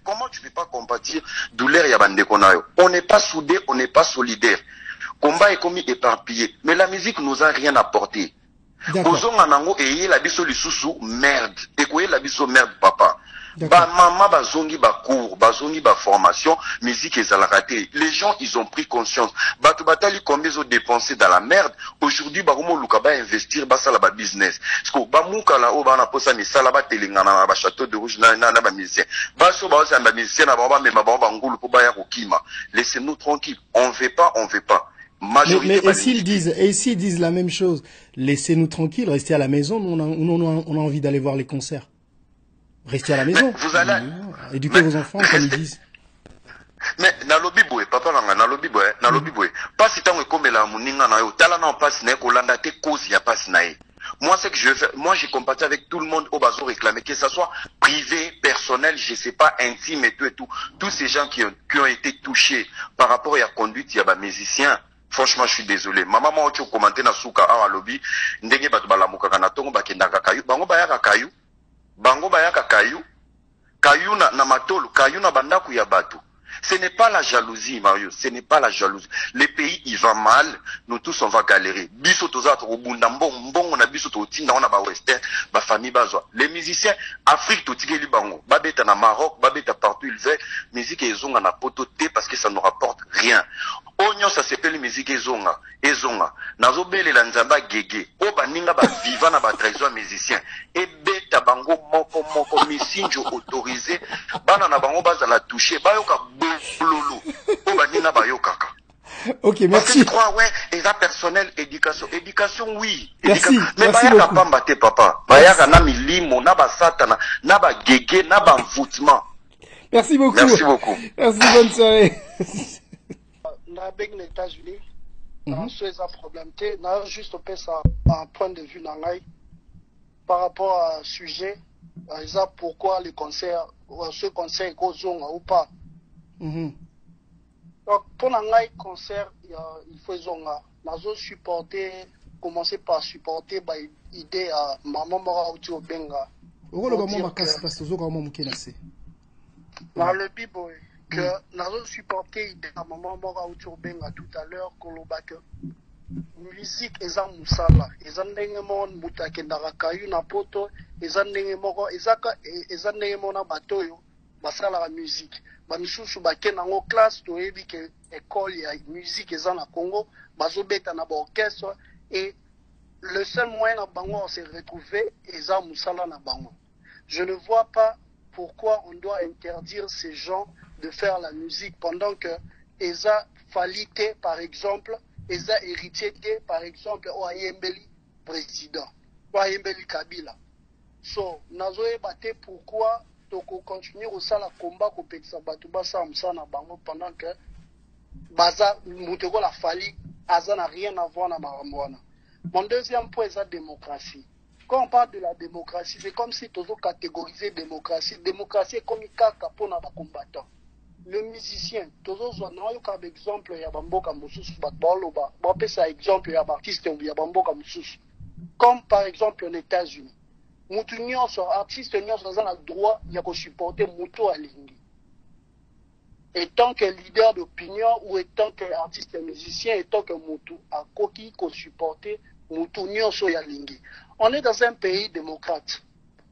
Comment tu ne peux pas compatir douleur ya bande konayo? On n'est pas soudés, on n'est pas solidaires. Combat est commis éparpillé. Mais la musique nous a rien apporté. Bozonga nango eye la biso lisusu merde. Ekoye la biso merde papa. Ba mama bazongi ba cours, bazongi ba formation, musique ezalakate. Les gens ils ont pris conscience. Batu batali combien ils ont dépensé dans la merde. Aujourd'hui ba romo luka ba investir ba sala ba business. Parce que ba muka la o ba na posa misala ba telingana ba château de rouge na ba musicien. Ba so ba sa ba musicien na ba mema ba ngulu po ba ya kokima. Laissez-nous tranquilles. On veut pas. Mais et s'ils disent la même chose, laissez-nous tranquilles, restez à la maison, on a envie d'aller voir les concerts. Restez à la maison. Vous allez... Éduquez vos enfants comme ils disent. Mais na lobi boy, papa na lobi boy. Pas si tant comme la muninga na yo, tala na passe na ko landa te cause ya passe na. Moi ce que je veux faire, moi j'ai compatis avec tout le monde au bazo réclamer que ça soit privé, personnel, je sais pas intime et tout. Tous ces gens qui ont été touchés par rapport à la conduite ya ba musiciens. Franchement, je suis désolé. Maman m'a commenté na suka a lobby, ndenge batu balamuka kana tongo bakendaka kayu, bango bayaka kayu na matolo, kayu na bandaku ya batu. Ce n'est pas la jalousie, Mario, ce n'est pas la jalousie. Les pays, il va mal, nous tous on va galérer. Biso toza to bunda mbongo na biso to tinda ona ba western, ba famille bazwa. Les musiciens Afrique to tigeli bango, ba beta na Maroc, ba beta partout ils veulent, musique ezonga na poto te parce que ça ne rapporte rien. Onyo ça s'appelle musique ezonga. Nazo bele la nzamba gege. O baninga ba vivant na ba trésor musicien. E beta bango moko misinjo autorisé. Bana na bango baza la toucher. Bayoka bololo. O baninga bayokaka. Ok, merci. Parce que tu crois, ouais, et ça personnel, éducation. Éducation, oui. Merci. Mais bayaka pamba te papa. Bayaka na milimo, na ba satana, na ba gege, na ba envoûtement. Merci beaucoup. Merci beaucoup. Merci, bonne soirée. Avec les États-Unis, c'est un problème. N'a juste fait ça un point de vue par rapport à sujet. ça pourquoi les concerts, ce concert kozonga ou pas. Donc pour un concert, il faut zonga. Nazo supporter, commencer par supporter l'idée à maman mora uti obenga. Dans le bibo que nazo supporter l'idée à maman mora uti obenga tout à l'heure koloba que musique eza musala eza ndenge mo mutake ndaka yu na poto eza ndenge moko eza ndenge mo na batoyo basala la musique ba misusu bakena ngo classe to yebi ke école ya musique eza na Congo bazobeta na ba orchestre et le seul moyen na bango de se retrouver eza musala na bango. Je ne vois pas pourquoi on doit interdire ces gens de faire la musique pendant que eza falité par exemple eza héritier par exemple o Ayembeli président o Ayembeli Kabila. So nazoe bate pourquoi toko continuer au sala combat ko pekisa batu basa msana bango pendant que baza muteko la fali aza n'a rien à voir na marambwana. Mon deuxième point c'est la démocratie. Quand on parle de la démocratie, c'est comme si toujours catégoriser démocratie. Démocratie est comme kaka pour na ba combattant. Le musicien, toujours par exemple, il y a bamboka mususu batbaloba, bon ça exemple il y a artiste il y a bamboka mususu. Comme par exemple aux États-Unis. Mutu nyonso artiste nyonso a le droit il y a ko supporter mutu alingi. Et tant que leader d'opinion ou étant que artiste musicien et tant que mutu a koki ko supporter mutu nyonso ya lingi. On est dans un pays démocrate.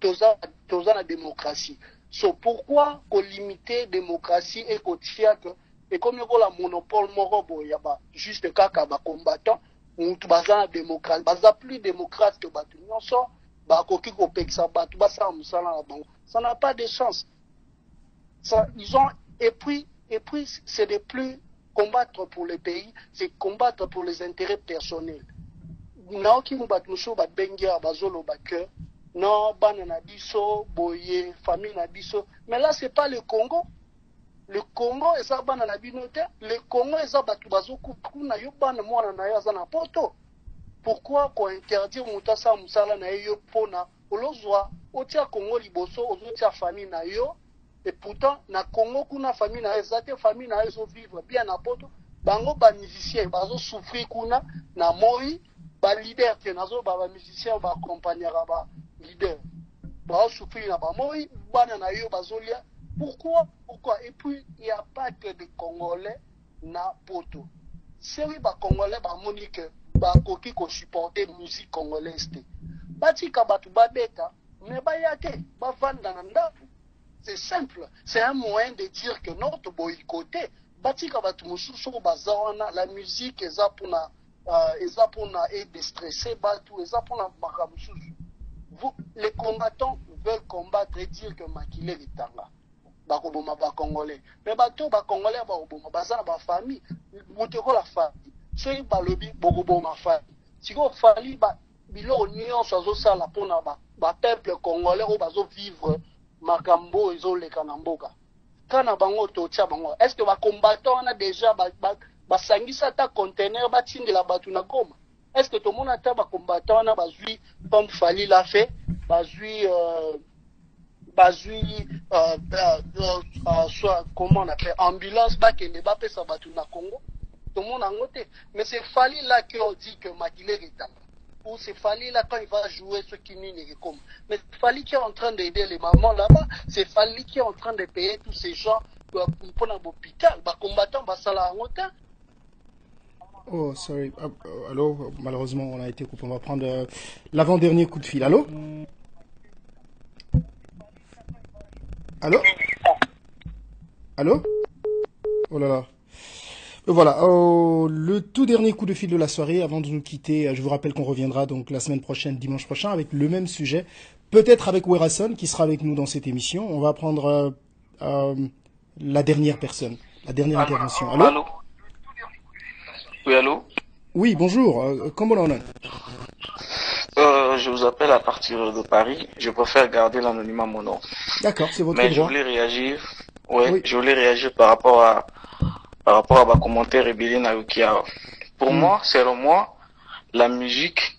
Tous la démocratie. So pourquoi qu'on limiter la démocratie et qu'on tient que et comme il y a la monopole morobo il y a juste kaka ba combattant ou tout bazan démocrate baza plus démocrate que batu nyonso ba koki ko peksa batu basa musala na bango ça n'a pas de chance ça ils ont et puis c'est de plus combattre pour le pays c'est combattre pour les intérêts personnels naoki mubatu muso ba bengia bazolo ba que non, banana biso, boye, famille na biso. Mais là, c'est pas le Congo. Le Congo, et ça, banana binote. Le Congo, et ça, batubazo, kuna yo, banana mwana na yo, zana poto. Pourquoi qu'on interdit moutasa musala na yo, pona, olozwa, otia Congo liboso, ozotia famille na yo, et pourtant, na Congo, kuna famille na yo, zate famille na yo, zo vivre bien na poto, bango, ba musicien, bazo souffrir kuna, na moi, ba leader, nazo, ba musicien, ba accompagner, ba leader. Bah, souffrir là-bas. Moi, pourquoi? Et puis, il n'y a pas que des Congolais na poto. C'est oui, bah, Congolais, bah, monique, bah, koki ko supporter musique congolaise. Bati kabatu babeta, mais bah, yate, bah, vandananda. C'est simple. C'est un moyen de dire que notre boycotté, bati kabatu mususu bazawana, la musique, eza pona et déstresser, batu, eza pona makamususu. Les combattants veulent combattre et dire que Makile est tanga. Bakoboma ba Congolais. Mais bato ba Congolais ba oboma bazana ba famille. Muteko la famille. Ceux ba lobi bokoboma famille. Siko fali ba bilo nyonso azosala pona ba peuple congolais o bazo vivre makambo ezoleka na mboka. Kana bango totia bango. Est-ce que ba combattants on a déjà ba sangisa ta conteneur ba tindela batu na Goma? Est-ce que tout le monde a été combattant, on a bazui, comme Fali l'a fait, soit, comment on appelle, ambulance, qui n'est pas fait ça, na Congo. Tout le monde a noté. Mais c'est Fali là qui a dit que Makile est là. Ou c'est Fali là quand il va jouer ce qui n'est comme. Mais c'est Fali qui est en train d'aider les mamans là-bas. C'est Fali qui est en train de payer tous ces gens pour l'hôpital. Les combattants, ça l'a noté. Oh, sorry. Allô, malheureusement, on a été coupé. On va prendre l'avant-dernier coup de fil. Allô? Allô? Allô? Oh là là. Voilà, le tout dernier coup de fil de la soirée avant de nous quitter. Je vous rappelle qu'on reviendra donc la semaine prochaine, dimanche prochain, avec le même sujet. Peut-être avec Werason qui sera avec nous dans cette émission. On va prendre la dernière personne, la dernière intervention. Allô? Allô? Oui, allô? Oui, bonjour. Comment on est? Je vous appelle à partir de Paris. Je préfère garder l'anonymat mon nom. D'accord, c'est votre droit. Mais je voulais réagir. Ouais, oui. Je voulais réagir par rapport à ma commentaire ébélé na Yukia. Pour moi, selon moi, la musique,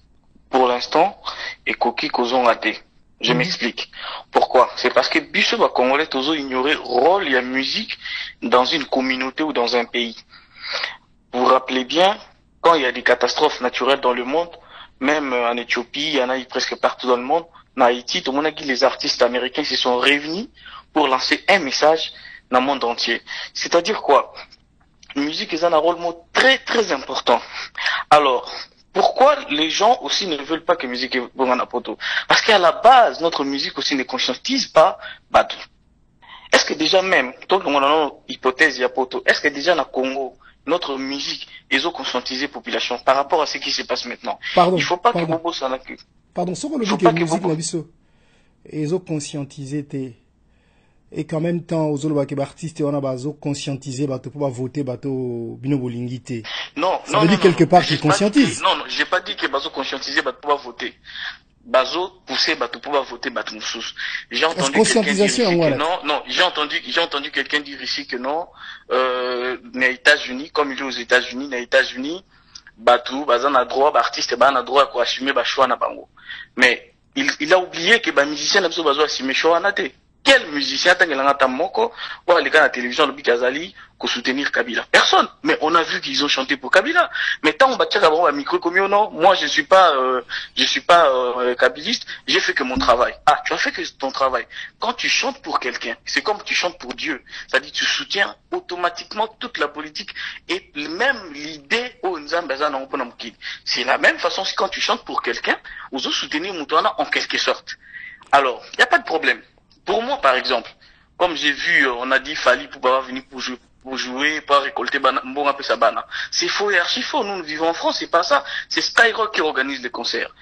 pour l'instant, est coquille qu'aux ont raté. Je m'explique. Pourquoi? C'est parce que biso ba Congolais toujours ignorer rôle et la musique dans une communauté ou dans un pays. Vous vous rappelez bien, quand il y a des catastrophes naturelles dans le monde, même en Éthiopie, il y en a eu presque partout dans le monde, en Haïti, tout le monde a dit les artistes américains se sont réunis pour lancer un message dans le monde entier. C'est-à-dire quoi? La musique est un rôle très très important. Alors, pourquoi les gens aussi ne veulent pas que la musique est bonne à poto? Parce qu'à la base, notre musique aussi ne conscientise pas Badou. Est-ce que déjà même, tout le monde a une hypothèse à poto, est-ce que déjà dans le Congo, notre musique, ils ont conscientisé la population par rapport à ce qui se passe maintenant? Pardon, il faut pas que Bobo s'en occupe. Pardon, sur le musique la musique, ils ont conscientisé et qu'en même temps, aux autres artistes, on a conscientisé pour voter bino lingité. Non, ça veut dire quelque part qu'ils conscientisent. Non, j'ai pas dit que bazo conscientiser pour voter. Bazo pousser pour voter moussous. J'ai entendu quelqu'un dire ici que non, j'ai entendu quelqu'un dire ici que non, aux États-Unis, comme il est aux États-Unis, bazan a droit, artiste a droit à assumer choix na bango. Mais il a oublié que musicien n'a pas besoin d'assumer choix na té. Quel musicien tangelanga moko ou aller à la télévision le Bikazali pour soutenir Kabila? Personne. Mais on a vu qu'ils ont chanté pour Kabila. Mais tant on battait un micro comme non, moi je suis pas kabiliste, j'ai fait que mon travail. Ah, tu as fait que ton travail. Quand tu chantes pour quelqu'un, c'est comme tu chantes pour Dieu. C'est-à-dire tu soutiens automatiquement toute la politique et même l'idée au Nzambaza na mpona mukili. C'est la même façon si quand tu chantes pour quelqu'un, vous soutenez Moutouana en quelque sorte. Alors, il n'y a pas de problème. Pour moi, par exemple, comme j'ai vu, on a dit Fali pour pas venir pour jouer, pas récolter bon un peu sa bana. C'est faux et archi faux. Nous vivons en France, c'est pas ça. C'est Skyrock qui organise les concerts.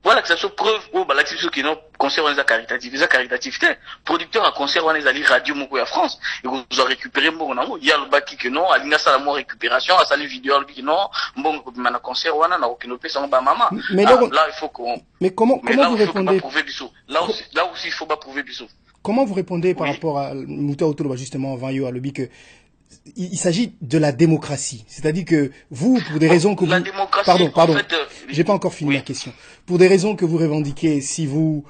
Voilà que ça soit preuve l'activité qui non concert on les a caritatifs. Les a caritatifs, producteur à concert on les a radio moko à France. Et vous avez récupéré mon amour. Il y a le baki que non, alinga ça la mo récupération, à salut vidéo qui non, bon mana concert on a aucun opé sans ba maman. Mais là il faut qu'on. Mais comment vous répondez? Là aussi il faut pas prouver bisou. Comment vous répondez par rapport à Mouta Autoloba justement avant yo à l'obi que il s'agit de la démocratie, c'est-à-dire que vous, pour des raisons que pardon, j'ai pas encore fini la question. Pour des raisons que vous revendiquez, si vous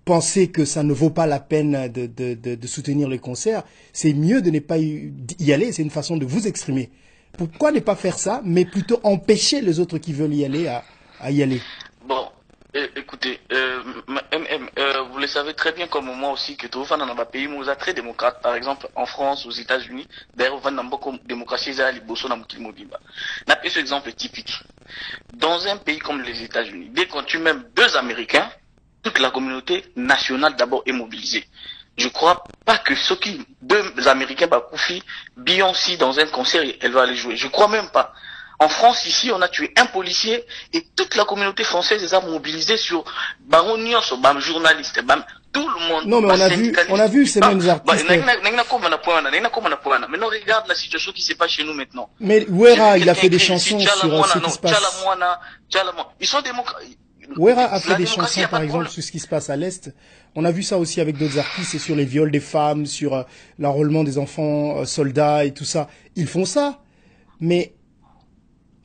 pensez que ça ne vaut pas la peine de soutenir les concerts, c'est mieux de ne pas y aller. C'est une façon de vous exprimer. Pourquoi ne pas faire ça, mais plutôt empêcher les autres qui veulent y aller à y aller? Bon. Écoutez, vous le savez très bien comme moi aussi que tout le monde dans un pays où très démocrate, par exemple en France, aux États-Unis, d'ailleurs on a beaucoup de démocratie, il y a les bossons dans le Modiba. On a pris ce exemple typique. Dans un pays comme les États-Unis, dès qu'on tue même 2 Américains, toute la communauté nationale d'abord est mobilisée. Je crois pas que ceux qui 2 Américains Bakoufi, Beyoncé dans un concert, elle va aller jouer. Je crois même pas. En France, ici, on a tué un policier et toute la communauté française les a mobilisés sur Baronion, sur Bam journaliste, Bam tout le monde. Non, mais on a vu ces mêmes artistes. Mais non, regarde la situation qui se passe chez nous maintenant. Mais Ouera, il a fait des chansons sur ce qui se passe. Ils sont démocrates. Ouera a fait des chansons, par exemple, sur ce qui se passe à l'Est. On a vu ça aussi avec d'autres artistes, et sur les viols des femmes, sur l'enrôlement des enfants soldats et tout ça. Ils font ça. Mais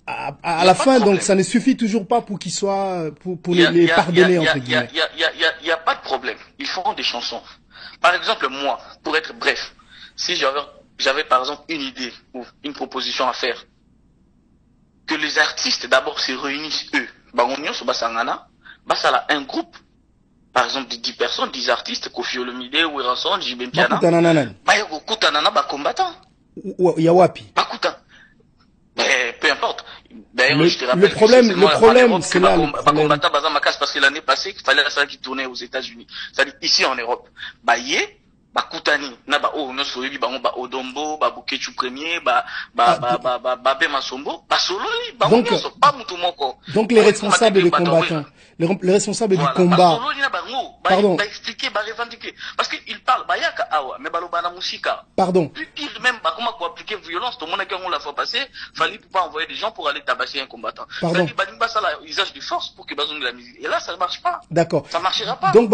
à la fin, donc, ça ne suffit toujours pas pour qu'ils soient, pour les pardonner, entre guillemets. Il y a pas de problème. Ils feront des chansons. Par exemple, moi, pour être bref, si j'avais par exemple une idée ou une proposition à faire, que les artistes d'abord se réunissent eux. Bangonio, Basangana, Basala, un groupe, par exemple de 10 personnes, 10 artistes, Kofi Olomide, Oueranson, Jibem Piana, Bayoko Kutanana, combattant. Yawapi. Bakuta. Peu importe. D'ailleurs, le problème, c'est là. Combattant Bazamakas, parce que l'année passée, il fallait ça qui tournait aux États-Unis. C'est-à-dire, ici en Europe. Baye, Bakutani, Naba, no soyebi, ba Odombo, ba Bukechu Premier, ba Masombo, ba Sololi, ba pas Mutumoko. Donc les responsables des combattants, les responsables du combat. Pardon. Ba expliquer, ba revendiquer. Parce qu'ils parlent, ba yaka awa, mais ba lobana musika. Pardon. Plus pire même, ba comment quoi appliquer violence, tout le monde a qu'on la fois passée, fallait pas envoyer des gens pour aller tabasser un combattant. Pardon. Ba ça la usage de force pour que bazon de la musique. Et là, ça ne marche pas. D'accord. Ça marchera pas. Donc,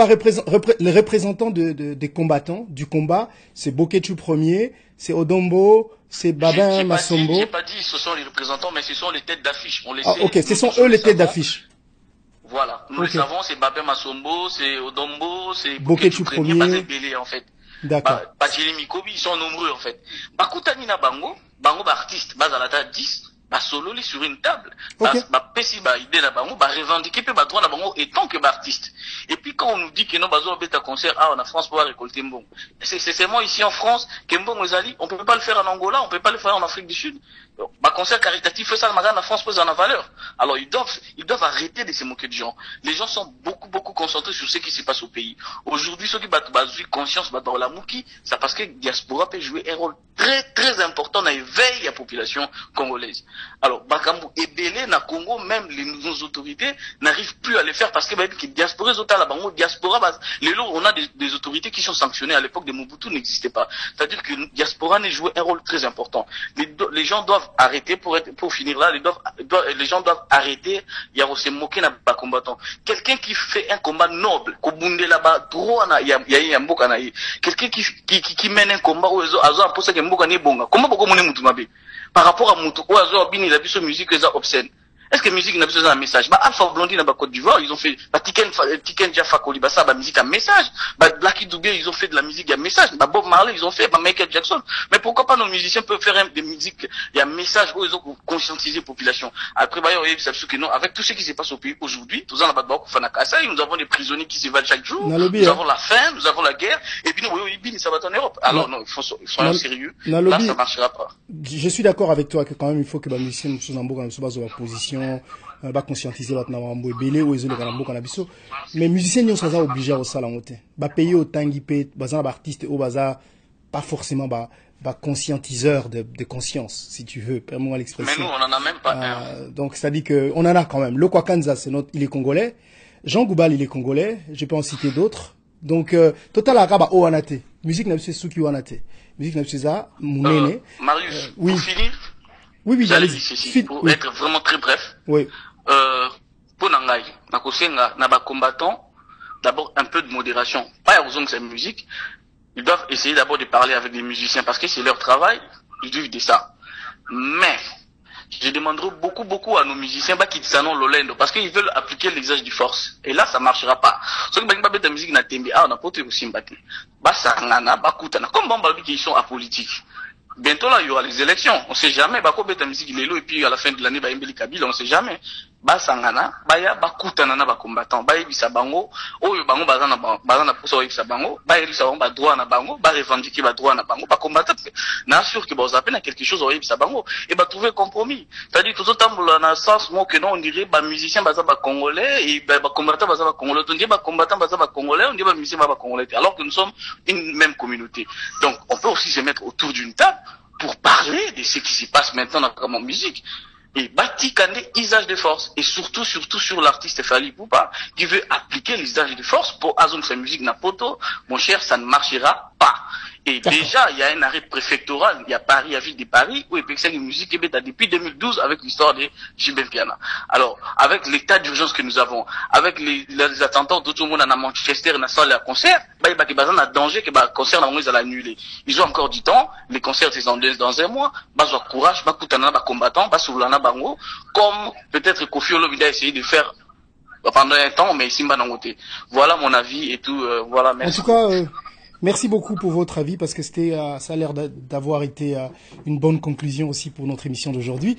les représentants des combattants, du combat, c'est Bokechu Premier, c'est Odombo, c'est Babin Masombo. J'ai pas dit ce sont les représentants, mais ce sont les têtes d'affiche. Ok, ce sont eux les têtes d'affiche. Voilà. Nous le savons, c'est Babé Massombo, c'est Odombo, c'est Boketu Premier, Bazé Belé, en fait. D'accord. Bajili Mikobi, ils sont nombreux, en fait. Bakutani na bango, artiste, bazalata 10, solo sur une table. Pesi idée na bango, revendiquer pe droit na bango étant que artiste. Et puis quand on nous dit que non bazo beta concert en France pour récolter mbongo. C'est seulement ici en France que mbongo ezali, on peut pas le faire en Angola, on peut pas le faire en Afrique du Sud. Concert caritatif ça magana en France pose en valeur. Alors ils doivent arrêter de se moquer de gens. Les gens sont beaucoup concentrés sur ce qui se passe au pays. Aujourd'hui ceux qui battent conscience dans la mouki, c'est parce que diaspora peut jouer un rôle très important dans l'éveil de la population congolaise. Alors, Bakambu et Belé, na Congo, même nos autorités n'arrivent plus à le faire parce que diaspora, on a des autorités qui sont sanctionnées à l'époque de Mobutu n'existaient pas. C'est-à-dire que diaspora n'a joué un rôle très important. Les gens doivent arrêter pour finir là, les gens doivent arrêter, il y a se moquer na ba combattant. Quelqu'un qui fait un combat noble, Kobunde là-bas, droit na, quelqu'un qui mène un combat où azo pour ça que mboka ne bonga. Comment beaucoup mone mutu mabe? Par rapport à Moutou, Oazo Bini, il a vu sur musique obscène. Est-ce que musique n'a pas besoin d'un message? Alpha Blondie dans la Côte d'Ivoire, ils ont fait, Tiken Jaffa Koliba, ça, musique à message. Blackie Dubé, ils ont fait de la musique à message. Bob Marley, ils ont fait, Michael Jackson. Mais pourquoi pas nos musiciens peuvent faire des musiques, il y a un message où ils ont conscientisé la population. Après, non, avec tout ce qui se passe au pays aujourd'hui, nous avons des prisonniers qui s'évadent chaque jour, nous avons la faim, nous avons la guerre, et puis nous, ça va en Europe. Alors non, il faut soyons sérieux. Là, ça marchera pas. Je suis d'accord avec toi que quand même, il faut que les musiciens nous soient en position ba conscientiser batna mambo ebele ou ezole kana mboka na biso mais musiciens nyonso baza obligé au sala ngote ba payer autant pe baza ba artiste ou baza pas forcément ba conscientiseur de conscience si tu veux permets-moi l'expression. Mais nous on en a même pas un. Donc ça dit que on en a quand même. Lokwa Kanza il est congolais, Jean Goubal il est congolais, je peux en citer d'autres. Donc total akaba o anate musique na biso suki wanate musique na biso za munene. Marius oui. Pour finir oui, pour être vraiment très bref. Oui. Pour Nangai, Nakosenga, Naba combattant, d'abord un peu de modération. Pas à raison que c'est musique. Ils doivent essayer d'abord de parler avec les musiciens parce que c'est leur travail. Ils vivent de ça. Mais, je demanderai beaucoup à nos musiciens, qui disent non l'olendo, parce qu'ils veulent appliquer l'exercice du force. Et là, ça marchera pas. Ceux qui n'ont pas de musique na tembe, on a pas de sympathie. Sangana, Bakutana. Comme Bambabi qui sont apolitiques. Bientôt là, il y aura les élections. On sait jamais. Bako beta musique lelo et puis à la fin de l'année, Mbeli Kabila, on sait jamais. Sangana, Baya, Bakutana na bakombattant, Baya Bisabango, Oyo Bango, Bazana pour ça, Bisabango, Baya Bisabango, droit na Bango, Baya revendiquer droit na Bango, combattant. N'a sûr que vous appelez à quelque chose, Oyo Bisabango, et trouver compromis. C'est-à-dire, tout autant, dans le sens, moi, que non, on dirait, musicien, congolais, et combattant, congolais, on dirait, combattant, congolais, on dirait, musicien, congolais. Alors que nous sommes une même communauté. Donc, on peut aussi se mettre autour d'une table pour parler de ce qui se passe maintenant dans la musique. Et bâti Kandé, usage de force. Et surtout sur l'artiste Fali Poupa, qui veut appliquer l'usage de force pour Azon sa musique Napoto. Mon cher, ça ne marchera pas. Et déjà, il y a un arrêt préfectoral, il y a Paris, à Ville de Paris, où il peut une musique depuis 2012 avec l'histoire de Jibel Piana. Alors, avec l'état d'urgence que nous avons, avec les attentats de tout le monde à Manchester, dans la salle à concert, il y a un danger que le concert va l'annuler. Ils ont encore du temps, les concerts c'est dans un mois, ils ont courage, ils ont combattant, comme peut-être Kofi Olomide a essayé de faire pendant un temps, mais ici, voilà mon avis et tout, voilà, merci. En tout cas, merci beaucoup pour votre avis parce que ça a l'air d'avoir été une bonne conclusion aussi pour notre émission d'aujourd'hui.